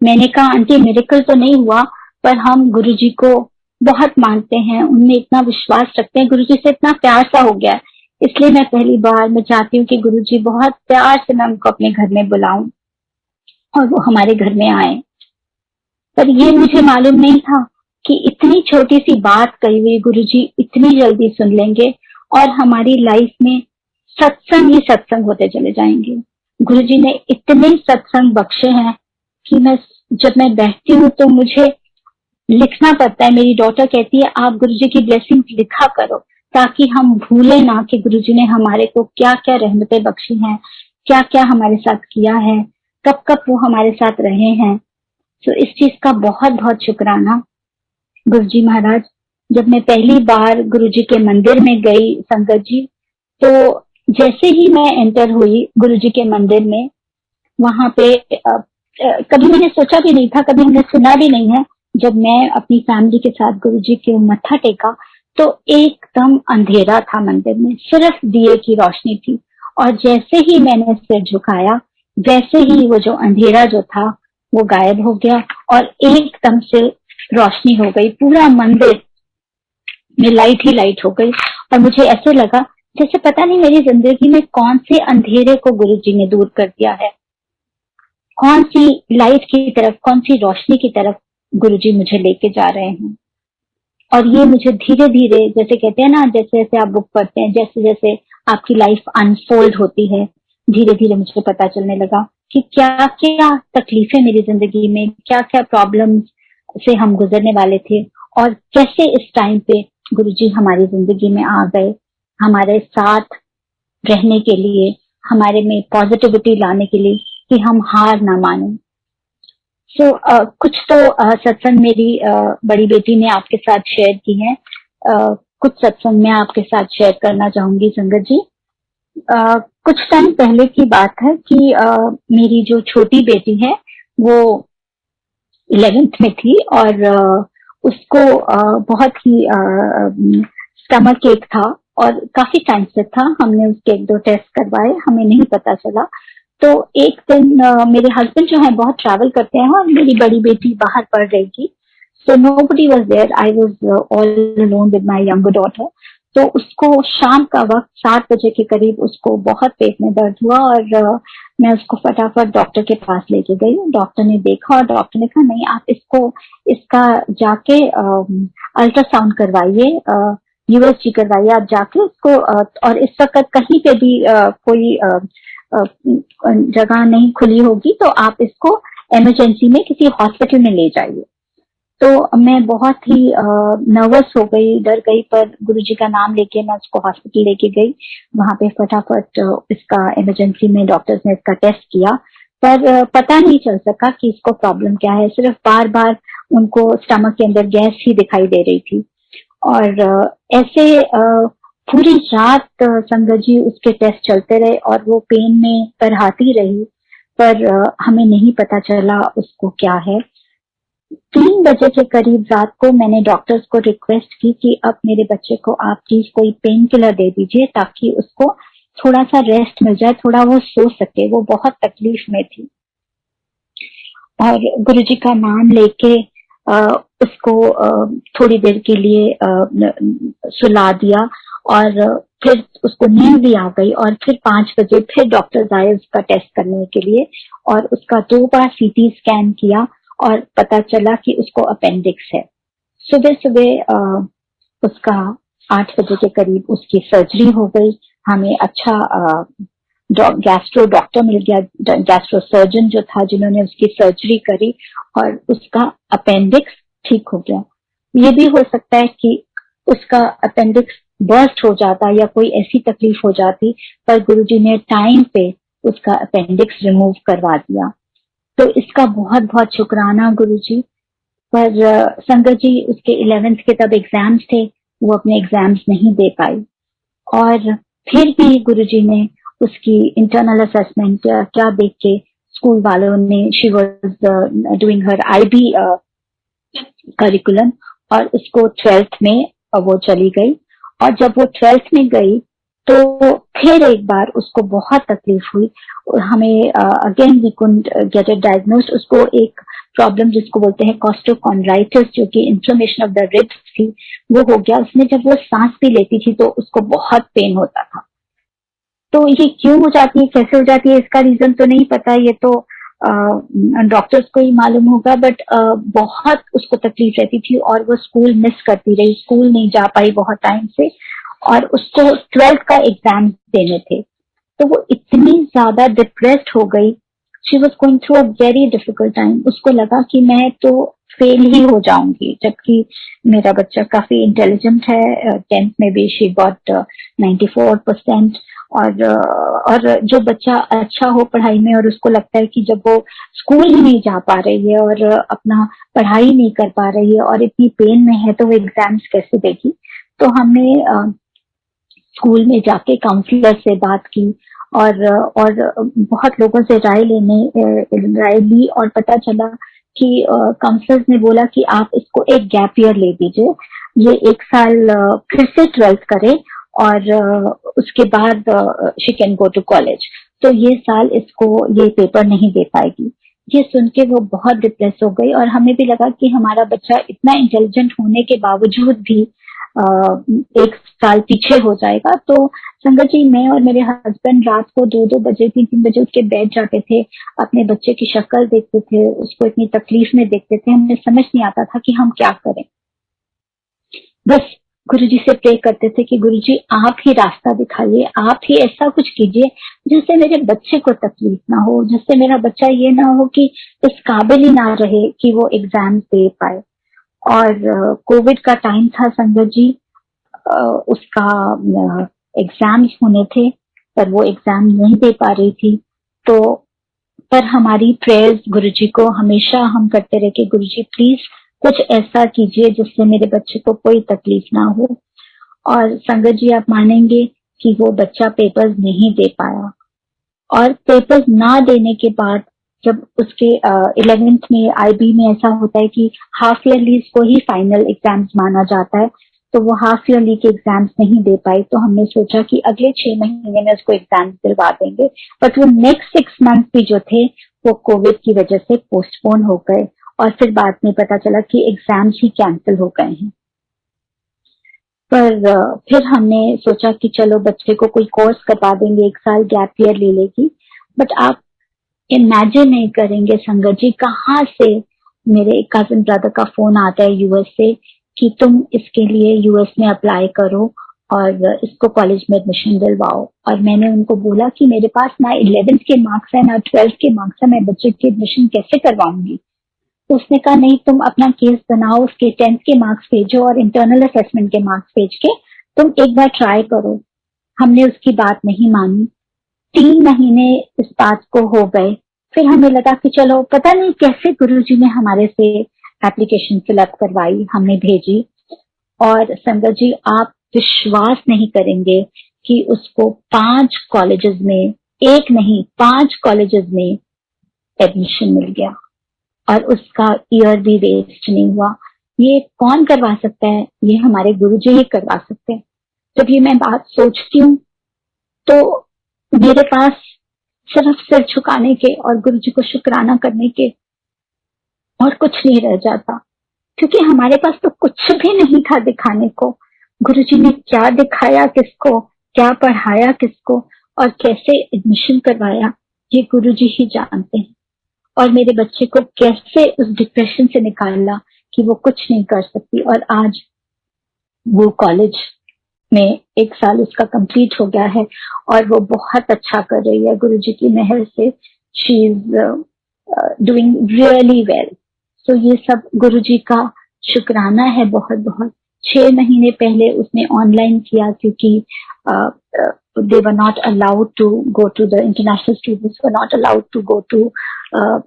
S3: मैंने कहा, आंटी मिरेकल तो नहीं हुआ, पर हम गुरुजी को बहुत मानते हैं, उनमें इतना विश्वास रखते हैं, गुरुजी से इतना प्यार सा हो गया, इसलिए मैं पहली बार मैं चाहती हूँ कि गुरुजी बहुत प्यार से मैं उनको अपने घर में बुलाऊं और वो हमारे घर में आए। पर ये मुझे मालूम नहीं था कि इतनी छोटी सी बात कही हुई गुरुजी इतनी जल्दी सुन लेंगे और हमारी लाइफ में सत्संग ही सत्संग होते चले जाएंगे। गुरुजी ने इतने सत्संग बख्शे हैं कि जब मैं बैठती हूँ तो मुझे लिखना पड़ता है। मेरी डॉटर कहती है आप गुरुजी की ब्लेसिंग लिखा करो ताकि हम भूले ना कि गुरुजी ने हमारे को क्या क्या रहमतें बख्शी हैं, क्या क्या हमारे साथ किया है, कब कब वो हमारे साथ रहे हैं। तो इस चीज का बहुत बहुत शुक्राना गुरुजी महाराज। जब मैं पहली बार गुरुजी के मंदिर में गई संगत जी, तो जैसे ही मैं एंटर हुई गुरुजी के मंदिर में, वहां पे कभी मैंने सोचा भी नहीं था, कभी हमने सुना भी नहीं है। जब मैं अपनी फैमिली के साथ गुरुजी के मत्था टेका तो एकदम अंधेरा था मंदिर में, सिर्फ दिए की रोशनी थी, और जैसे ही मैंने सिर झुकाया वैसे ही वो जो अंधेरा जो था वो गायब हो गया और एकदम से रोशनी हो गई, पूरा मंदिर में लाइट ही लाइट हो गई। और मुझे ऐसे लगा जैसे पता नहीं मेरी जिंदगी में कौन से अंधेरे को गुरुजी ने दूर कर दिया है, कौन सी लाइट की तरफ, कौन सी रोशनी की तरफ गुरुजी मुझे लेके जा रहे हैं। और ये मुझे धीरे धीरे, जैसे कहते हैं ना, जैसे जैसे आप बुक पढ़ते हैं, जैसे जैसे आपकी लाइफ अनफोल्ड होती है, धीरे धीरे मुझे पता चलने लगा कि क्या क्या तकलीफें मेरी जिंदगी में, क्या क्या प्रॉब्लम्स से हम गुजरने वाले थे और कैसे इस टाइम पे गुरुजी हमारी जिंदगी में आ गए, हमारे साथ रहने के लिए, हमारे में पॉजिटिविटी लाने के लिए कि हम हार ना माने। सो कुछ तो सत्संग मेरी बड़ी बेटी ने आपके साथ शेयर की है, कुछ सत्संग मैं आपके साथ शेयर करना चाहूंगी संगत जी। कुछ टाइम पहले की बात है कि मेरी जो छोटी बेटी है वो 11th में थी और उसको बहुत ही स्टमक एक था और काफी टाइम से था। हमने उसके 1-2 टेस्ट करवाए, हमें नहीं पता चला। तो एक दिन मेरे हस्बैंड जो है बहुत ट्रैवल करते हैं और मेरी बड़ी बेटी बाहर पढ़ रही थी, सो nobody was there, I was all alone with my younger daughter। तो उसको शाम का वक्त 7 बजे के करीब उसको बहुत पेट में दर्द हुआ और मैं उसको फटाफट डॉक्टर के पास लेके गई। डॉक्टर ने देखा और डॉक्टर ने कहा नहीं, आप इसका जाके अल्ट्रासाउंड करवाइए, यूएसजी करवाइए आप जाके इसको। और इस वक्त कहीं पे भी कोई जगह नहीं खुली होगी तो आप इसको इमरजेंसी में किसी हॉस्पिटल में ले जाइए। तो मैं बहुत ही नर्वस हो गई, डर गई, पर गुरुजी का नाम लेके मैं उसको हॉस्पिटल लेके गई। वहां पे फटाफट इसका इमरजेंसी में डॉक्टर्स ने इसका टेस्ट किया, पर पता नहीं चल सका कि इसको प्रॉब्लम क्या है। सिर्फ बार बार उनको स्टमक के अंदर गैस ही दिखाई दे रही थी और ऐसे पूरी रात संगत जी उसके टेस्ट चलते रहे और वो पेन में करहाती रही, पर हमें नहीं पता चला उसको क्या है। 3 बजे के करीब रात को मैंने डॉक्टर्स को रिक्वेस्ट की कि अब मेरे बच्चे को आप प्लीज कोई पेन किलर दे दीजिए ताकि उसको थोड़ा सा रेस्ट मिल जाए, थोड़ा वो सो सके, वो बहुत तकलीफ में थी। और गुरुजी का नाम लेके उसको थोड़ी देर के लिए सुला दिया और फिर उसको नींद भी आ गई और फिर 5 बजे फिर डॉक्टर्स आए उसका टेस्ट करने के लिए और उसका 2 बार सीटी स्कैन किया और पता चला कि उसको अपेंडिक्स है। सुबह सुबह उसका 8 बजे के करीब उसकी सर्जरी हो गई। हमें अच्छा गैस्ट्रो डॉक्टर मिल गया, गैस्ट्रो सर्जन जो था जिन्होंने उसकी सर्जरी करी और उसका अपेंडिक्स ठीक हो गया। ये भी हो सकता है कि उसका अपेंडिक्स बर्स्ट हो जाता या कोई ऐसी तकलीफ हो जाती, पर गुरुजी ने टाइम पे उसका अपेंडिक्स रिमूव करवा दिया। तो इसका बहुत बहुत शुक्राना गुरुजी। पर संगत जी उसके 11th के तब एग्जाम्स थे, वो अपने एग्जाम्स नहीं दे पाई और फिर भी गुरुजी ने उसकी इंटरनल असेसमेंट क्या देख के स्कूल वालों ने, she was doing her IB curriculum और उसको 12th में वो चली गई। और जब वो 12th में गई तो फिर एक बार उसको बहुत तकलीफ हुई। हमें again we couldn't get it diagnosed. उसको एक प्रॉब्लम जिसको बोलते हैं कॉस्टोकॉन्ड्राइटिस, जो कि इन्फ्लेमेशन ऑफ द रिब्स थी, वो हो गया उसमें। जब वो सांस भी लेती थी तो उसको बहुत पेन होता था। तो ये क्यों हो जाती है, कैसे हो जाती है, इसका रीजन तो नहीं पता, ये तो डॉक्टर्स को ही मालूम होगा। बट बहुत उसको तकलीफ रहती थी और वो स्कूल मिस करती रही, स्कूल नहीं जा पाई बहुत टाइम से और उसको 12th का एग्जाम देने थे। तो वो इतनी ज्यादा डिप्रेस्ड हो गई, she was going through a very difficult time. उसको लगा कि मैं तो फेल ही हो जाऊंगी, जबकि मेरा बच्चा काफी इंटेलिजेंट है। 10th में भी शी गॉट 94%। और जो बच्चा अच्छा हो पढ़ाई में और उसको लगता है कि जब वो स्कूल ही नहीं जा पा रही है और अपना पढ़ाई नहीं कर पा रही है और इतनी पेन में है तो वो एग्जाम्स कैसे देगी। तो हमने स्कूल में जाके काउंसलर से बात की और बहुत लोगों से राय ली और पता चला कि काउंसलर्स ने बोला कि आप इसको एक गैप ईयर ले दीजिए, ये 1 साल फिर से 12th करे और उसके बाद she can go to college. तो ये साल इसको ये पेपर नहीं दे पाएगी। ये सुन के वो बहुत डिप्रेस हो गई और हमें भी लगा कि हमारा बच्चा इतना इंटेलिजेंट होने के बावजूद भी 1 साल पीछे हो जाएगा। तो संगत जी, मैं और मेरे हस्बैंड रात को 2-2 बजे 3-3 बजे उठ के बैठ जाते थे, अपने बच्चे की शक्ल देखते थे, उसको इतनी तकलीफ में देखते थे, हमें समझ नहीं आता था कि हम क्या करें। बस गुरुजी से प्रे करते थे कि गुरुजी आप ही रास्ता दिखाइए, आप ही ऐसा कुछ कीजिए जिससे मेरे बच्चे को तकलीफ ना हो, जिससे मेरा बच्चा ये ना हो कि इस काबिल ही ना रहे कि वो एग्जाम दे पाए। और कोविड का टाइम था संगत जी, उसका एग्जाम्स होने थे पर वो एग्जाम नहीं दे पा रही थी। तो पर हमारी प्रेयर्स गुरुजी को हमेशा हम करते रहे कि गुरुजी प्लीज कुछ ऐसा कीजिए जिससे मेरे बच्चे को कोई तकलीफ ना हो। और संगत जी आप मानेंगे कि वो बच्चा पेपर्स नहीं दे पाया, और पेपर्स ना देने के बाद जब उसके 11th में IB में ऐसा होता है कि हाफ ईयरली को ही फाइनल एग्जाम्स माना जाता है, तो वो हाफ ईयरली के एग्जाम्स नहीं दे पाई। तो हमने सोचा कि अगले 6 महीने में उसको एग्जाम्स दिलवा देंगे, बट वो नेक्स्ट 6 मंथ भी जो थे वो कोविड की वजह से पोस्टपोन हो गए, और फिर बाद में पता चला कि एग्जाम्स ही कैंसिल हो गए हैं। पर फिर हमने सोचा कि चलो बच्चे को कोई कोर्स करवा देंगे, 1 साल गैप ईयर ले लेगी। बट आप इमेजिन नहीं करेंगे संगत जी, कहाँ से मेरे कजिन ब्रदर का फोन आता है US से कि तुम इसके लिए US में अप्लाई करो और इसको कॉलेज में एडमिशन दिलवाओ। और मैंने उनको बोला कि मेरे पास ना 11th के मार्क्स है ना 12th के मार्क्स है, मैं बच्चे की एडमिशन कैसे करवाऊंगी। तो उसने कहा नहीं, तुम अपना केस बनाओ, उसके 10th के मार्क्स भेजो और इंटरनल असेसमेंट के मार्क्स भेज के तुम एक बार ट्राई करो। हमने उसकी बात नहीं मानी। 3 महीने इस बात को हो गए। फिर हमें लगा कि चलो, पता नहीं कैसे गुरुजी ने हमारे से एप्लीकेशन फिलअप करवाई, हमने भेजी। और संगत जी आप विश्वास नहीं करेंगे कि उसको 5 कॉलेजेस में, एक नहीं 5 कॉलेजेस में एडमिशन मिल गया, और उसका ईयर भी वेस्ट नहीं हुआ। ये कौन करवा सकता है? ये हमारे गुरुजी ही करवा सकते हैं। जब ये मैं बात सोचती हूँ तो मेरे पास सिर्फ सिर झुकाने के और गुरुजी को शुक्राना करने के और कुछ नहीं रह जाता, क्योंकि हमारे पास तो कुछ भी नहीं था दिखाने को। गुरुजी ने क्या दिखाया किसको, क्या पढ़ाया किसको, और कैसे एडमिशन करवाया, ये गुरुजी ही जानते हैं। और मेरे बच्चे को कैसे उस डिप्रेशन से निकाला कि वो कुछ नहीं कर सकती, और आज वो कॉलेज में 1 साल उसका कंप्लीट हो गया है और वो बहुत अच्छा कर रही है गुरुजी की मेहर से। She is doing really well. So ये सब गुरुजी का शुक्राना है बहुत बहुत। 6 महीने पहले उसने ऑनलाइन किया, क्योंकि they were not allowed to go to the international students were not allowed to go to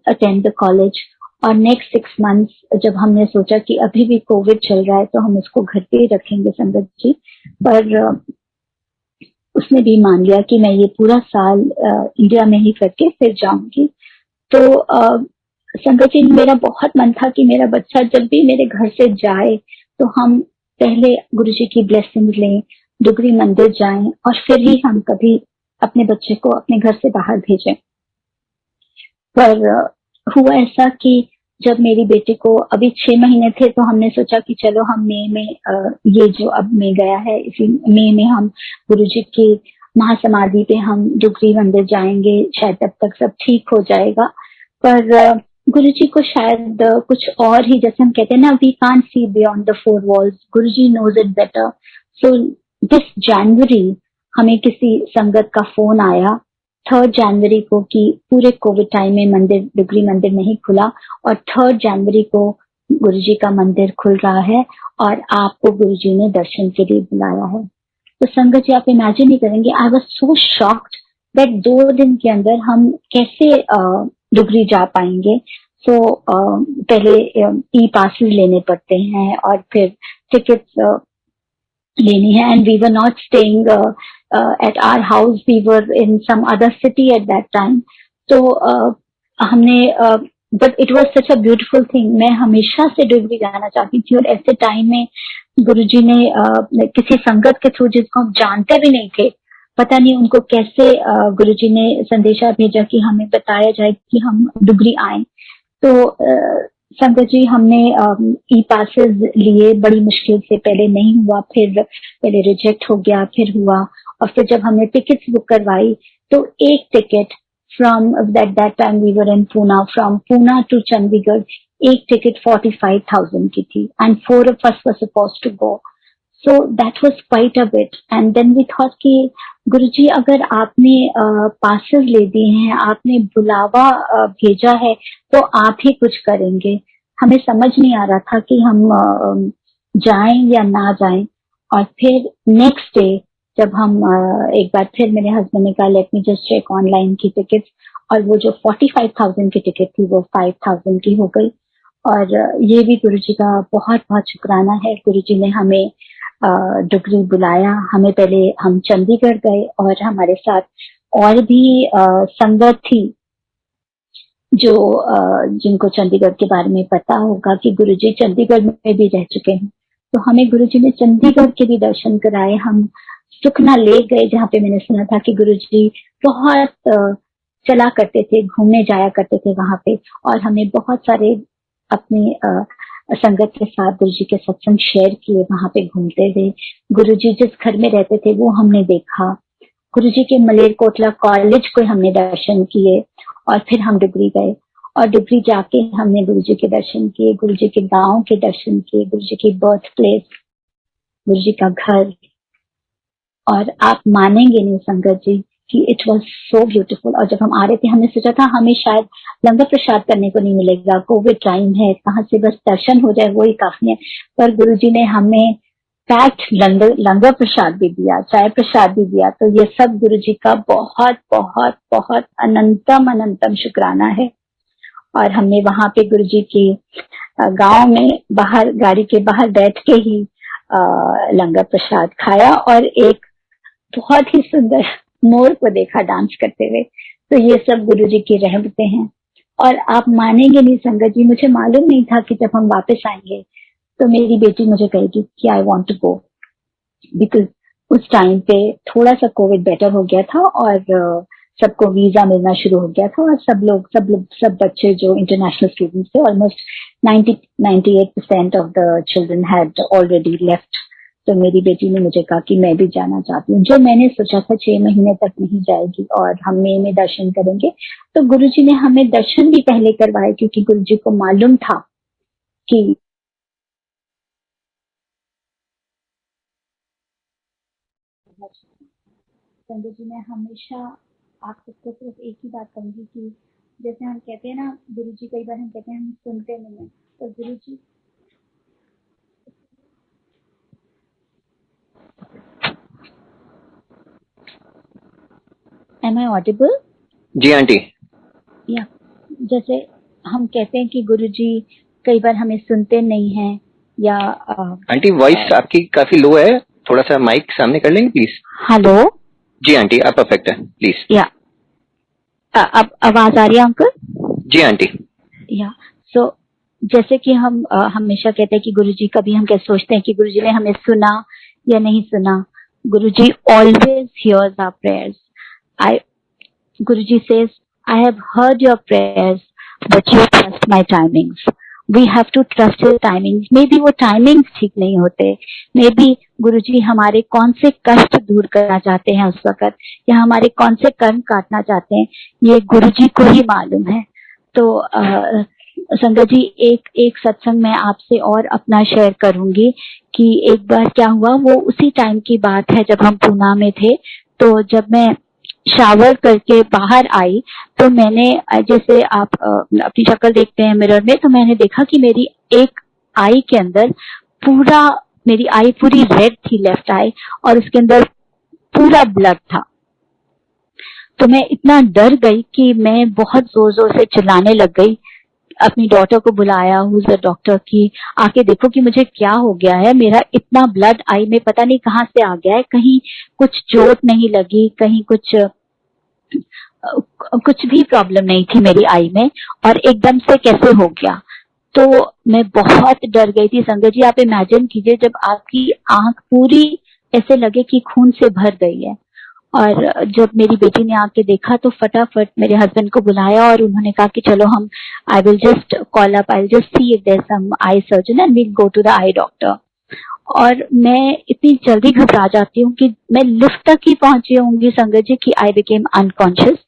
S3: attend the college। और नेक्स्ट 6 मंथ्स जब हमने सोचा कि अभी भी कोविड चल रहा है तो हम उसको घर पे ही रखेंगे संगत जी, पर उसने भी मान लिया कि मैं ये पूरा साल इंडिया में ही करके फिर जाऊंगी। तो संगत जी मेरा बहुत मन था कि मेरा बच्चा जब भी मेरे घर से जाए तो हम पहले गुरुजी की ब्लेसिंग लें, डुगरी मंदिर जाएं, और फिर ही हम कभी अपने बच्चे को अपने घर से बाहर भेजें। पर हुआ ऐसा कि जब मेरी बेटी को अभी 6 महीने थे तो हमने सोचा कि चलो हम मई में, ये जो अब मई गया है, इसी मई में हम गुरुजी की महासमाधि पे हम डुगरी मंदिर जाएंगे, शायद तब तक सब ठीक हो जाएगा। पर गुरुजी को शायद कुछ और ही, जैसे हम कहते हैं ना, we can't see beyond the 4 walls, Guruji knows it better. So this January हमें किसी संगत का फोन आया 3 जनवरी को कि पूरे कोविड टाइम में मंदिर, डुगरी मंदिर नहीं खुला, और 3 जनवरी को गुरुजी का मंदिर खुल रहा है और आपको गुरुजी ने दर्शन के लिए बुलाया है। तो संगत जी आप इमेजिन नहीं करेंगे, आई वाज सो शॉक्ड दैट 2 दिन के अंदर हम कैसे डुगरी जा पाएंगे। सो पहले ई पासेस लेने पड़ते हैं और फिर टिकट्स लेनी है, and we were not staying at our house, we were in some other city at that time। तो हमने but it was such a beautiful thing। मैं हमेशा से डुगरी जाना चाहती थी, और ऐसे टाइम में गुरुजी ने किसी संगत के थ्रू, जिसको हम जानते भी नहीं थे, पता नहीं उनको कैसे गुरुजी ने संदेशा भेजा कि हमें बताया जाए कि हम डुगरी आए। तो संगत जी हमने ई पासेस लिए, बड़ी मुश्किल से, पहले नहीं हुआ, फिर पहले रिजेक्ट हो गया, फिर हुआ, और फिर जब हमने टिकट्स बुक करवाई तो एक ticket from that time we were in Poona, from Poona to Chandigarh, एक टिकट 45,000 की थी, and 4 of us were supposed to go। So that was quite a bit। And then we thought कि गुरुजी अगर आपने पासेस ले दिए हैं, आपने बुलावा भेजा है, तो आप ही कुछ करेंगे। हमें समझ नहीं आ रहा था कि हम जाएं या ना जाएं। और फिर नेक्स्ट डे जब हम एक बार फिर मेरे हस्बैंड ने कहा let me just check online की टिकट्स, और वो जो 45,000 की टिकट थी वो 5,000 की हो गई। और ये भी गुरुजी का बहुत बहुत शुक्राना है। गुरुजी ने हमें डुगरी बुलाया। हमें पहले हम चंडीगढ़ गए और हमारे साथ और भी संगत थी जो जिनको चंडीगढ़ के बारे में पता होगा कि गुरुजी चंडीगढ़ में भी रह चुके हैं। तो हमें गुरुजी ने चंडीगढ़ के भी दर्शन कराए। हम सुखना लेक गए जहाँ पे मैंने सुना था कि गुरुजी बहुत चला करते थे, घूमने जाया करते थे वहां पे। और हमें बहुत सारे अपने संगत के साथ गुरुजी के सत्संग शेयर किए वहां पे घूमते हुए। गुरुजी जिस घर में रहते थे वो हमने देखा। गुरुजी के मलेरकोटला कॉलेज को हमने दर्शन किए। और फिर हम डुगरी गए और डुगरी जाके हमने गुरुजी के दर्शन किए, गुरुजी के गांव के दर्शन किए, गुरुजी की बर्थ प्लेस, गुरुजी का घर। और आप मानेंगे नहीं संगत जी कि इट वाज सो ब्यूटीफुल। और जब हम आ रहे थे हमने सोचा था हमें शायद लंगर प्रसाद करने को नहीं मिलेगा, कोविड टाइम है, कहाँ से बस दर्शन हो जाए वही काफी है। पर गुरुजी ने हमें पैक्ड लंगर प्रसाद भी दिया, चाय प्रसाद भी दिया। तो ये सब गुरुजी का बहुत बहुत बहुत अनंतम अनंतम शुक्राना है। और हमने वहां पे गुरुजी के गांव में बाहर गाड़ी के बाहर बैठ के ही लंगर प्रसाद खाया और एक बहुत ही सुंदर मोर को देखा डांस करते हुए। तो ये सब गुरुजी की रहमतें हैं। और आप मानेंगे नहीं संगत जी, मुझे मालूम नहीं था कि जब हम वापस आएंगे तो मेरी बेटी मुझे कहेगी कि I want to go, because उस टाइम पे थोड़ा सा कोविड बेटर हो गया था और सबको वीजा मिलना शुरू हो गया था। और सब बच्चे जो इंटरनेशनल स्टूडेंट्स थे, almost 98% of the children had already left. तो मेरी बेटी ने मुझे कहा कि मैं भी जाना चाहती हूँ। जो मैंने सोचा था 6 महीने तक नहीं जाएगी और हम मई में दर्शन करेंगे। तो गुरुजी ने हमें दर्शन भी पहले करवाए क्योंकि गुरुजी को मालूम था कि संजय जी, मैं हमेशा आप सबको सिर्फ एक ही बात कहूंगी कि जैसे हम कहते हैं ना, गुरुजी कई बार हम कहते हैं हम सुनते नहीं है, तो गुरुजी एम आई ऑडिबल?
S4: जी आंटी।
S3: या जैसे हम कहते हैं कि गुरुजी कई बार हमें सुनते नहीं हैं या
S4: आंटी वॉइस आपकी काफी लो है, थोड़ा सा माइक सामने कर लेंगे प्लीज।
S3: हेलो।
S4: जी आंटी आप परफेक्ट है प्लीज।
S3: या अब आवाज आ रही है अंकल?
S4: जी आंटी।
S3: या सो जैसे कि हम हमेशा कहते हैं कि गुरुजी, कभी हम क्या सोचते हैं कि गुरुजी ने हमें सुना या नहीं सुना। Guruji always hears our prayers. Guruji says, I have heard your prayers, but you trust my timings. We have to trust his timings. Maybe वो timings ठीक नहीं होते, maybe गुरुजी हमारे कौन से कष्ट दूर करना चाहते हैं उस वक्त, या हमारे कौन से कर्म काटना चाहते हैं, ये गुरुजी को ही मालूम है। तो संगत जी, एक सत्संग मैं आपसे और अपना शेयर करूंगी कि एक बार क्या हुआ, वो उसी टाइम की बात है जब हम पूना में थे। तो जब मैं शावर करके बाहर आई तो मैंने, जैसे आप अपनी शक्ल देखते हैं मिरर में, तो मैंने देखा कि मेरी एक आई के अंदर मेरी आई पूरी रेड थी, लेफ्ट आई, और उसके अंदर पूरा ब्लड था। तो मैं इतना डर गई कि मैं बहुत जोर जोर से चिल्लाने लग गई। अपनी डॉटर को बुलाया, हुज द डॉक्टर, की आके देखो कि मुझे क्या हो गया है, मेरा इतना ब्लड आई में पता नहीं कहां से आ गया है, कहीं कुछ चोट नहीं लगी, कहीं कुछ भी प्रॉब्लम नहीं थी मेरी आई में, और एकदम से कैसे हो गया। तो मैं बहुत डर गई थी संगत जी। आप इमेजिन कीजिए जब आपकी आंख पूरी ऐसे लगे कि खून से भर गई है। और जब मेरी बेटी ने आके देखा तो फटाफट मेरे हस्बैंड को बुलाया और उन्होंने कहा कि चलो हम, I will just call up, I will just see if there some eye surgeon and we'll go to the eye doctor. और मैं इतनी जल्दी घबरा जाती हूँ कि मैं लिफ्ट तक ही पहुंची होंगी संगत जी कि आई बिकेम अनकॉन्शियस।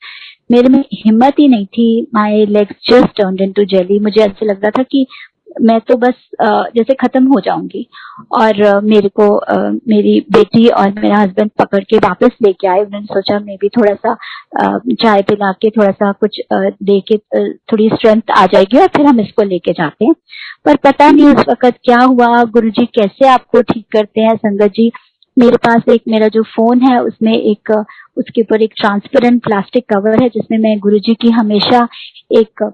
S3: मेरे में हिम्मत ही नहीं थी, my legs just turned into jelly. मुझे ऐसे लग रहा था कि मैं तो बस जैसे खत्म हो जाऊंगी। और मेरे को मेरी बेटी और मेरा हस्बैंड पकड़ के वापस लेके आए। उन्होंने सोचा मैं भी थोड़ा सा चाय पिला के थोड़ा सा कुछ दे के थोड़ी स्ट्रेंथ आ जाएगी और फिर हम इसको लेके जाते हैं। पर पता नहीं उस वक्त क्या हुआ, गुरुजी कैसे आपको ठीक करते हैं। संगत जी, मेरे पास एक मेरा जो फोन है उसमें एक उसके ऊपर एक ट्रांसपेरेंट प्लास्टिक कवर है जिसमें मैं गुरुजी की हमेशा एक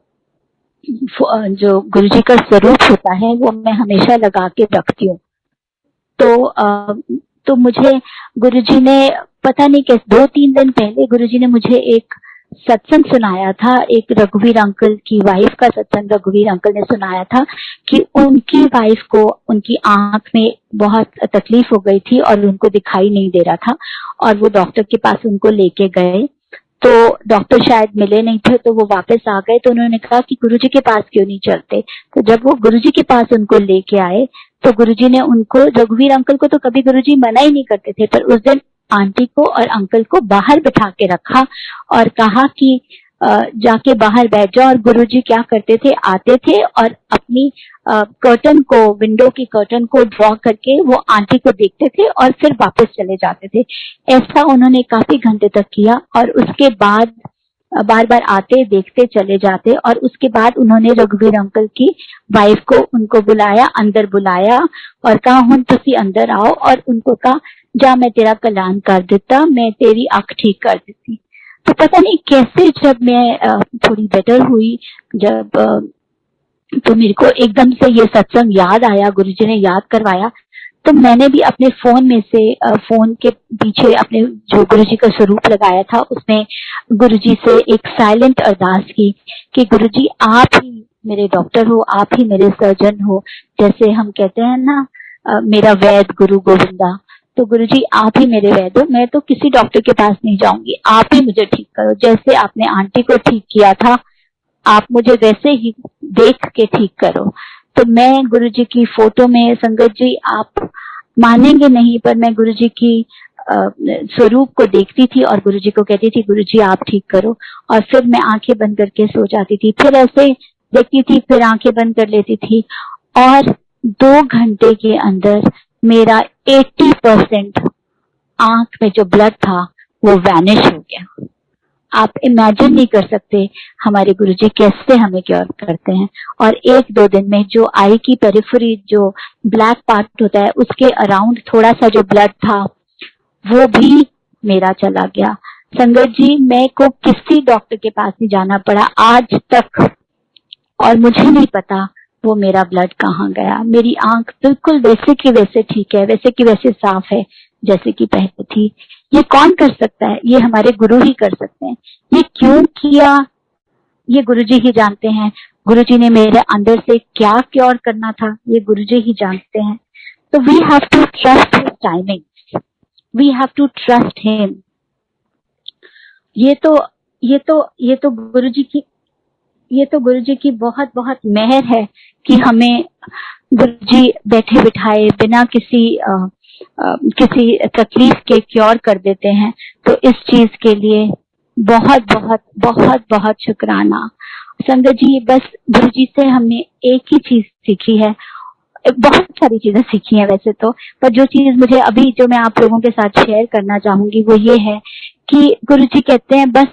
S3: जो गुरुजी का स्वरूप होता है वो मैं हमेशा लगा के रखती हूँ। तो मुझे गुरुजी ने पता नहीं कैसे 2-3 दिन पहले गुरुजी ने मुझे एक सत्संग सुनाया था। एक रघुवीर अंकल की वाइफ का सत्संग रघुवीर अंकल ने सुनाया था कि उनकी वाइफ को उनकी आंख में बहुत तकलीफ हो गई थी और उनको दिखाई नहीं दे रहा था और वो डॉक्टर के पास उनको लेके गए। तो डॉक्टर शायद मिले नहीं थे तो वो वापस आ गए। तो उन्होंने कहा कि गुरुजी के पास क्यों नहीं चलते। तो जब वो गुरुजी के पास उनको लेके आए तो गुरुजी ने उनको, रघुवीर अंकल को तो कभी गुरुजी मना ही नहीं करते थे, पर उस दिन आंटी को और अंकल को बाहर बिठा के रखा और कहा कि जाके बाहर बैठ जाओ। और गुरुजी क्या करते थे, आते थे और अपनी कर्टन को, विंडो की कर्टन को ड्रॉ करके वो आंटी को देखते थे और फिर वापस चले जाते थे। ऐसा उन्होंने काफी घंटे तक किया और उसके बाद बार बार आते, देखते, चले जाते। और उसके बाद उन्होंने रघुवीर अंकल की वाइफ को उनको बुलाया, अंदर बुलाया और कहा हुन तुसी अंदर आओ, और उनको कहा जा मैं तेरा कल्याण कर देता, मैं तेरी आंख ठीक कर देती। तो पता नहीं कैसे जब मैं थोड़ी बेटर हुई, जब तो मेरे को एकदम से ये सत्संग याद आया, गुरुजी ने याद करवाया। तो मैंने भी अपने फोन में से फोन के पीछे अपने जो गुरुजी का स्वरूप लगाया था उसमें गुरुजी से एक साइलेंट अरदास की कि गुरुजी आप ही मेरे डॉक्टर हो, आप ही मेरे सर्जन हो। जैसे हम कहते हैं ना मेरा वैद्य गुरु गोविंदा, तो गुरुजी आप ही मेरे वैद्य हो, मैं तो किसी डॉक्टर के पास नहीं जाऊंगी, आप ही मुझे ठीक करो। जैसे आपने आंटी को ठीक किया था आप मुझे वैसे ही देख के ठीक करो। तो मैं गुरुजी की फोटो में, संगत जी आप मानेंगे नहीं, पर मैं गुरुजी की स्वरूप को देखती थी और गुरुजी को कहती थी गुरुजी आप ठीक करो, और फिर मैं आंखें बंद करके सो जाती थी। फिर ऐसे देखती थी, फिर आंखें बंद कर लेती थी और 2 घंटे के अंदर मेरा 80% आंख में जो ब्लड था वो वैनिश हो गया। आप इमेजिन नहीं कर सकते हमारे गुरुजी कैसे हमें क्योर करते हैं। और 1-2 दिन में जो आई की पेरिफेरी, जो ब्लैक पार्ट होता है, उसके अराउंड थोड़ा सा जो ब्लड था वो भी मेरा चला गया। संगत जी, मैं को किसी डॉक्टर के पास नहीं जाना पड़ा आज तक, और मुझे नहीं पता वो मेरा ब्लड कहाँ गया। मेरी आंख बिल्कुल वैसे की वैसे ठीक है, वैसे की वैसे साफ है जैसे कि पहले थी। ये कौन कर सकता है? ये हमारे गुरु ही कर सकते हैं। ये क्यों किया ये गुरुजी ही जानते हैं। गुरुजी ने मेरे अंदर से क्या क्योर करना था ये गुरुजी ही जानते हैं। तो we have to trust his timing, we have to trust him. ये तो गुरुजी की बहुत बहुत मेहर है कि हमें गुरुजी बैठे बिठाए बिना किसी तकलीफ के क्योर कर देते हैं। तो इस चीज के लिए बहुत बहुत बहुत बहुत शुक्राना। संगत जी, बस गुरुजी से हमने एक ही चीज सीखी है, बहुत सारी चीजें सीखी हैं वैसे तो, पर जो चीज मुझे अभी जो मैं आप लोगों के साथ शेयर करना चाहूंगी वो ये है कि गुरुजी कहते हैं बस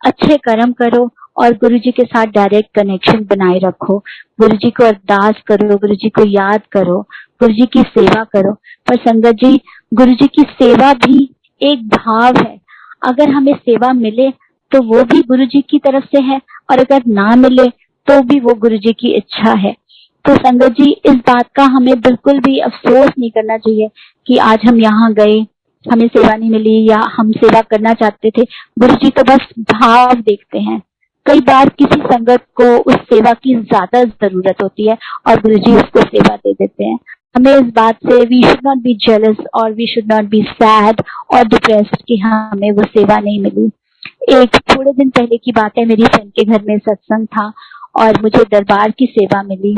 S3: अच्छे कर्म करो और गुरुजी के साथ डायरेक्ट कनेक्शन बनाए रखो। गुरुजी को अरदास करो, गुरुजी को याद करो, गुरुजी की सेवा करो। पर संगत जी, गुरुजी की सेवा भी एक भाव है। अगर हमें सेवा मिले तो वो भी गुरुजी की तरफ से है, और अगर ना मिले तो भी वो गुरुजी की इच्छा है। तो संगत जी, इस बात का हमें बिल्कुल भी अफसोस नहीं करना चाहिए कि आज हम यहाँ गए, हमें सेवा नहीं मिली, या हम सेवा करना चाहते थे। गुरुजी तो बस भाव देखते हैं। कई बार किसी संगत को उस सेवा की ज्यादा जरूरत होती है और गुरुजी उसको सेवा दे देते हैं। हमें इस बात से we should not be jealous और we should not be sad और डिप्रेस्ड कि हमें वो सेवा नहीं मिली। एक थोड़े दिन पहले की बात है, मेरी फ्रेंड के घर में सत्संग था और मुझे दरबार की सेवा मिली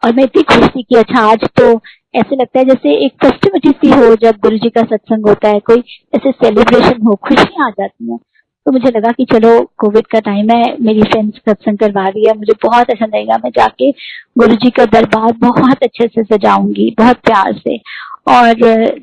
S3: और मैं इतनी खुश थी कि अच्छा, आज तो ऐसे लगता है जैसे एक फेस्टिविटी सी हो। जब गुरुजी का सत्संग होता है, कोई ऐसे सेलिब्रेशन हो, खुशियां आ जाती हैं। तो मुझे लगा कि चलो कोविड का टाइम है, मेरी फ्रेंड्स सत्संग करवा रही है, मुझे बहुत अच्छा लगेगा, मैं जाके गुरुजी का दरबार बहुत अच्छे से सजाऊंगी, बहुत प्यार से। और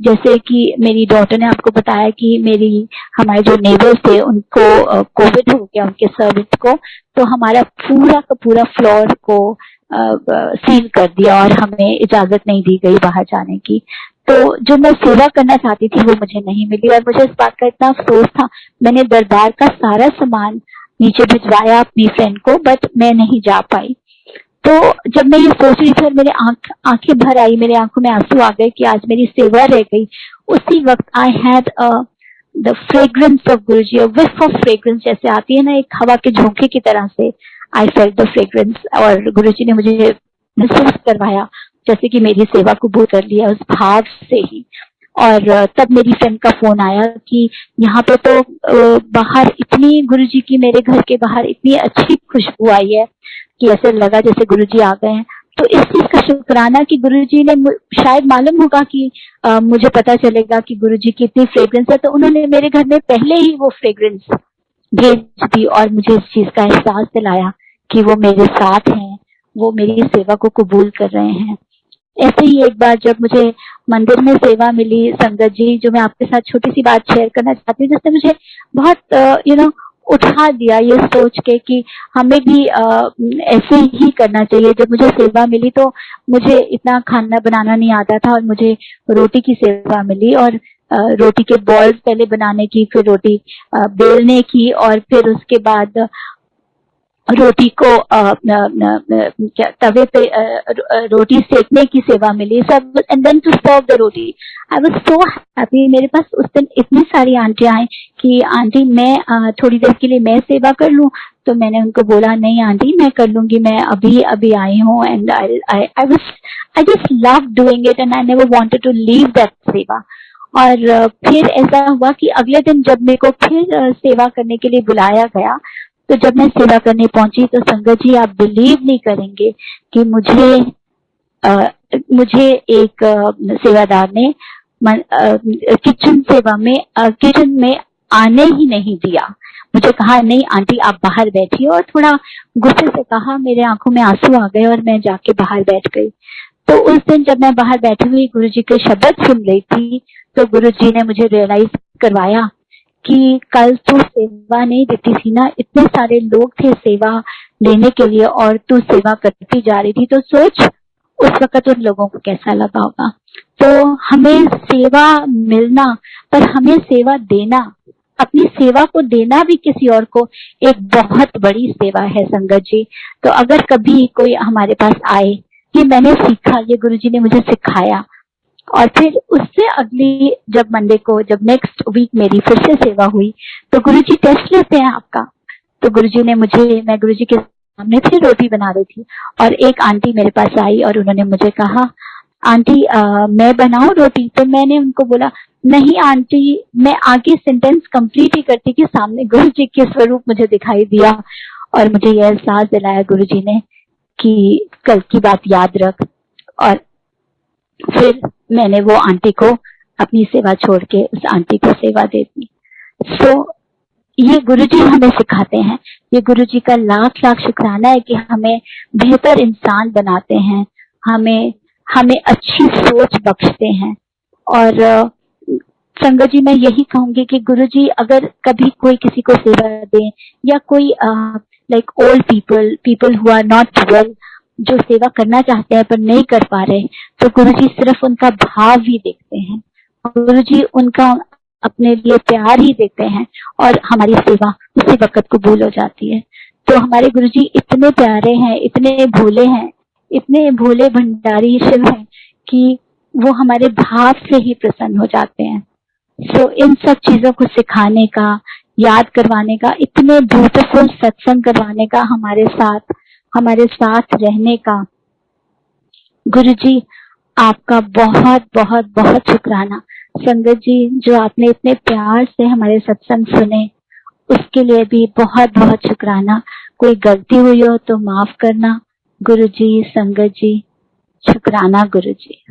S3: जैसे कि मेरी डॉटर ने आपको बताया कि हमारे जो नेबर्स थे उनको कोविड हो गया, उनके सर्विस को, तो हमारा पूरा का पूरा फ्लोर को सील कर दिया और हमें इजाजत नहीं दी गई बाहर जाने की। तो जो मैं सेवा करना चाहती थी वो मुझे नहीं मिली और मुझे इस बात का इतना अफसोस था। मैंने दरबार का सारा सामान नीचे भिजवाया अपनी फ्रेंड को, बट मैं नहीं जा पाई। तो जब मैं ये सोच रही थी और मेरे आंखें भर आई, मेरे आंखों में आंसू आ गए कि आज मेरी सेवा रह गई, उसी वक्त I had the fragrance of Guruji, whiff of fragrance जैसे आती है ना एक हवा के झोंके की तरह से, आई फेल्ट द फ्रेग्रेंस। और गुरुजी ने मुझे महसूस करवाया जैसे कि मेरी सेवा कबूल कर लिया उस भाव से ही। और तब मेरी फ्रेंड का फोन आया कि यहाँ पे तो बाहर इतनी गुरुजी की, मेरे घर के बाहर इतनी अच्छी खुशबू आई है कि ऐसे लगा जैसे गुरुजी आ गए हैं। तो इस चीज का शुक्राना कि गुरुजी ने, शायद मालूम होगा कि मुझे पता चलेगा कि गुरुजी की इतनी फ्रेग्रेंस है, तो उन्होंने मेरे घर में पहले ही वो फ्रेग्रेंस भेज दी और मुझे इस चीज का एहसास दिलाया कि वो मेरे साथ हैं, वो मेरी सेवा को कबूल कर रहे हैं। ऐसे ही एक बार जब मुझे मंदिर में सेवा मिली, संगत जी, जो मैं आपके साथ छोटी सी बात शेयर करना चाहती हूँ, जिसने मुझे बहुत उठा दिया ये सोच के कि हमें भी ऐसे ही करना चाहिए। जब मुझे सेवा मिली तो मुझे इतना खाना बनाना नहीं आता था और मुझे रोटी की सेवा मिली और रोटी के बॉल्स पहले बनाने की, फिर रोटी बेलने की और फिर उसके बाद रोटी को तवे पे रोटी सेकने की सेवा मिली सब, and then to serve the roti. I was so happy. मेरे पास उस दिन इतनी सारी आंटियां आई कि आंटी मैं थोड़ी देर के लिए मैं सेवा कर लूं, तो मैंने उनको बोला नहीं आंटी मैं कर लूंगी, मैं अभी आई हूँ, and I just love doing it and I never wanted to leave that seva. और फिर ऐसा हुआ कि अगले दिन जब मेरे को फिर सेवा करने के लिए बुलाया गया, तो जब मैं सेवा करने पहुंची तो संगत जी आप बिलीव नहीं करेंगे कि मुझे एक सेवादार ने किचन में आने ही नहीं दिया। मुझे कहा नहीं आंटी आप बाहर बैठिए, और थोड़ा गुस्से से कहा, मेरे आंखों में आंसू आ गए और मैं जाके बाहर बैठ गई। तो उस दिन जब मैं बाहर बैठी हुई गुरुजी के शब्द सुन रही थी, तो गुरुजी ने मुझे रियलाइज करवाया कि कल तू सेवा नहीं देती थी ना, इतने सारे लोग थे सेवा लेने के लिए और तू सेवा करती जा रही थी, तो सोच उस वक्त उन लोगों को कैसा लगा होगा। तो हमें सेवा मिलना, पर हमें सेवा देना, अपनी सेवा को देना भी किसी और को एक बहुत बड़ी सेवा है संगत जी। तो अगर कभी कोई हमारे पास आए कि मैंने सीखा, ये गुरुजी ने मुझे सिखाया, और फिर उससे अगली जब मंडे को, जब नेक्स्ट वीक मेरी फिर से सेवा हुई, तो गुरुजी टेस्ट लेते हैं आपका। तो गुरुजी ने मैं गुरुजी के सामने फिर रोटी बना रही थी और एक आंटी मेरे पास आई और उन्होंने मुझे कहा आंटी मैं बनाऊं रोटी? तो मैंने उनको बोला नहीं आंटी, मैं आगे सेंटेंस कंप्लीट ही करती कि सामने गुरुजी के स्वरूप मुझे दिखाई दिया और मुझे यह एहसास दिलाया गुरुजी ने कि कल की बात याद रख। और फिर मैंने वो आंटी को अपनी सेवा छोड़ के उस आंटी को सेवा दे दी। सो ये गुरुजी हमें सिखाते हैं, ये गुरुजी का लाख लाख शुक्राना है कि हमें बेहतर इंसान बनाते हैं, हमें अच्छी सोच बख्शते हैं। और संगत जी मैं यही कहूंगी कि गुरुजी अगर कभी कोई किसी को सेवा दे, या कोई like old people who are not well, जो सेवा करना चाहते हैं पर नहीं कर पा रहे, तो गुरुजी सिर्फ उनका भाव ही देखते हैं, गुरुजी उनका अपने लिए प्यार ही देते हैं और हमारी सेवा उसी वक्त कबूल हो जाती है। तो हमारे गुरुजी इतने प्यारे हैं, इतने भोले हैं, इतने भोले भंडारी शिव हैं कि वो हमारे भाव से ही प्रसन्न हो जाते हैं। सो इन सब चीजों को सिखाने का, याद करवाने का, इतने ब्यूटीफुल सत्संग करवाने का, हमारे साथ रहने का, गुरुजी आपका बहुत बहुत बहुत शुक्राना। संगत जी जो आपने इतने प्यार से हमारे सत्संग सुने, उसके लिए भी बहुत बहुत शुक्राना। कोई गलती हुई हो तो माफ करना गुरुजी। संगत जी शुक्राना गुरुजी।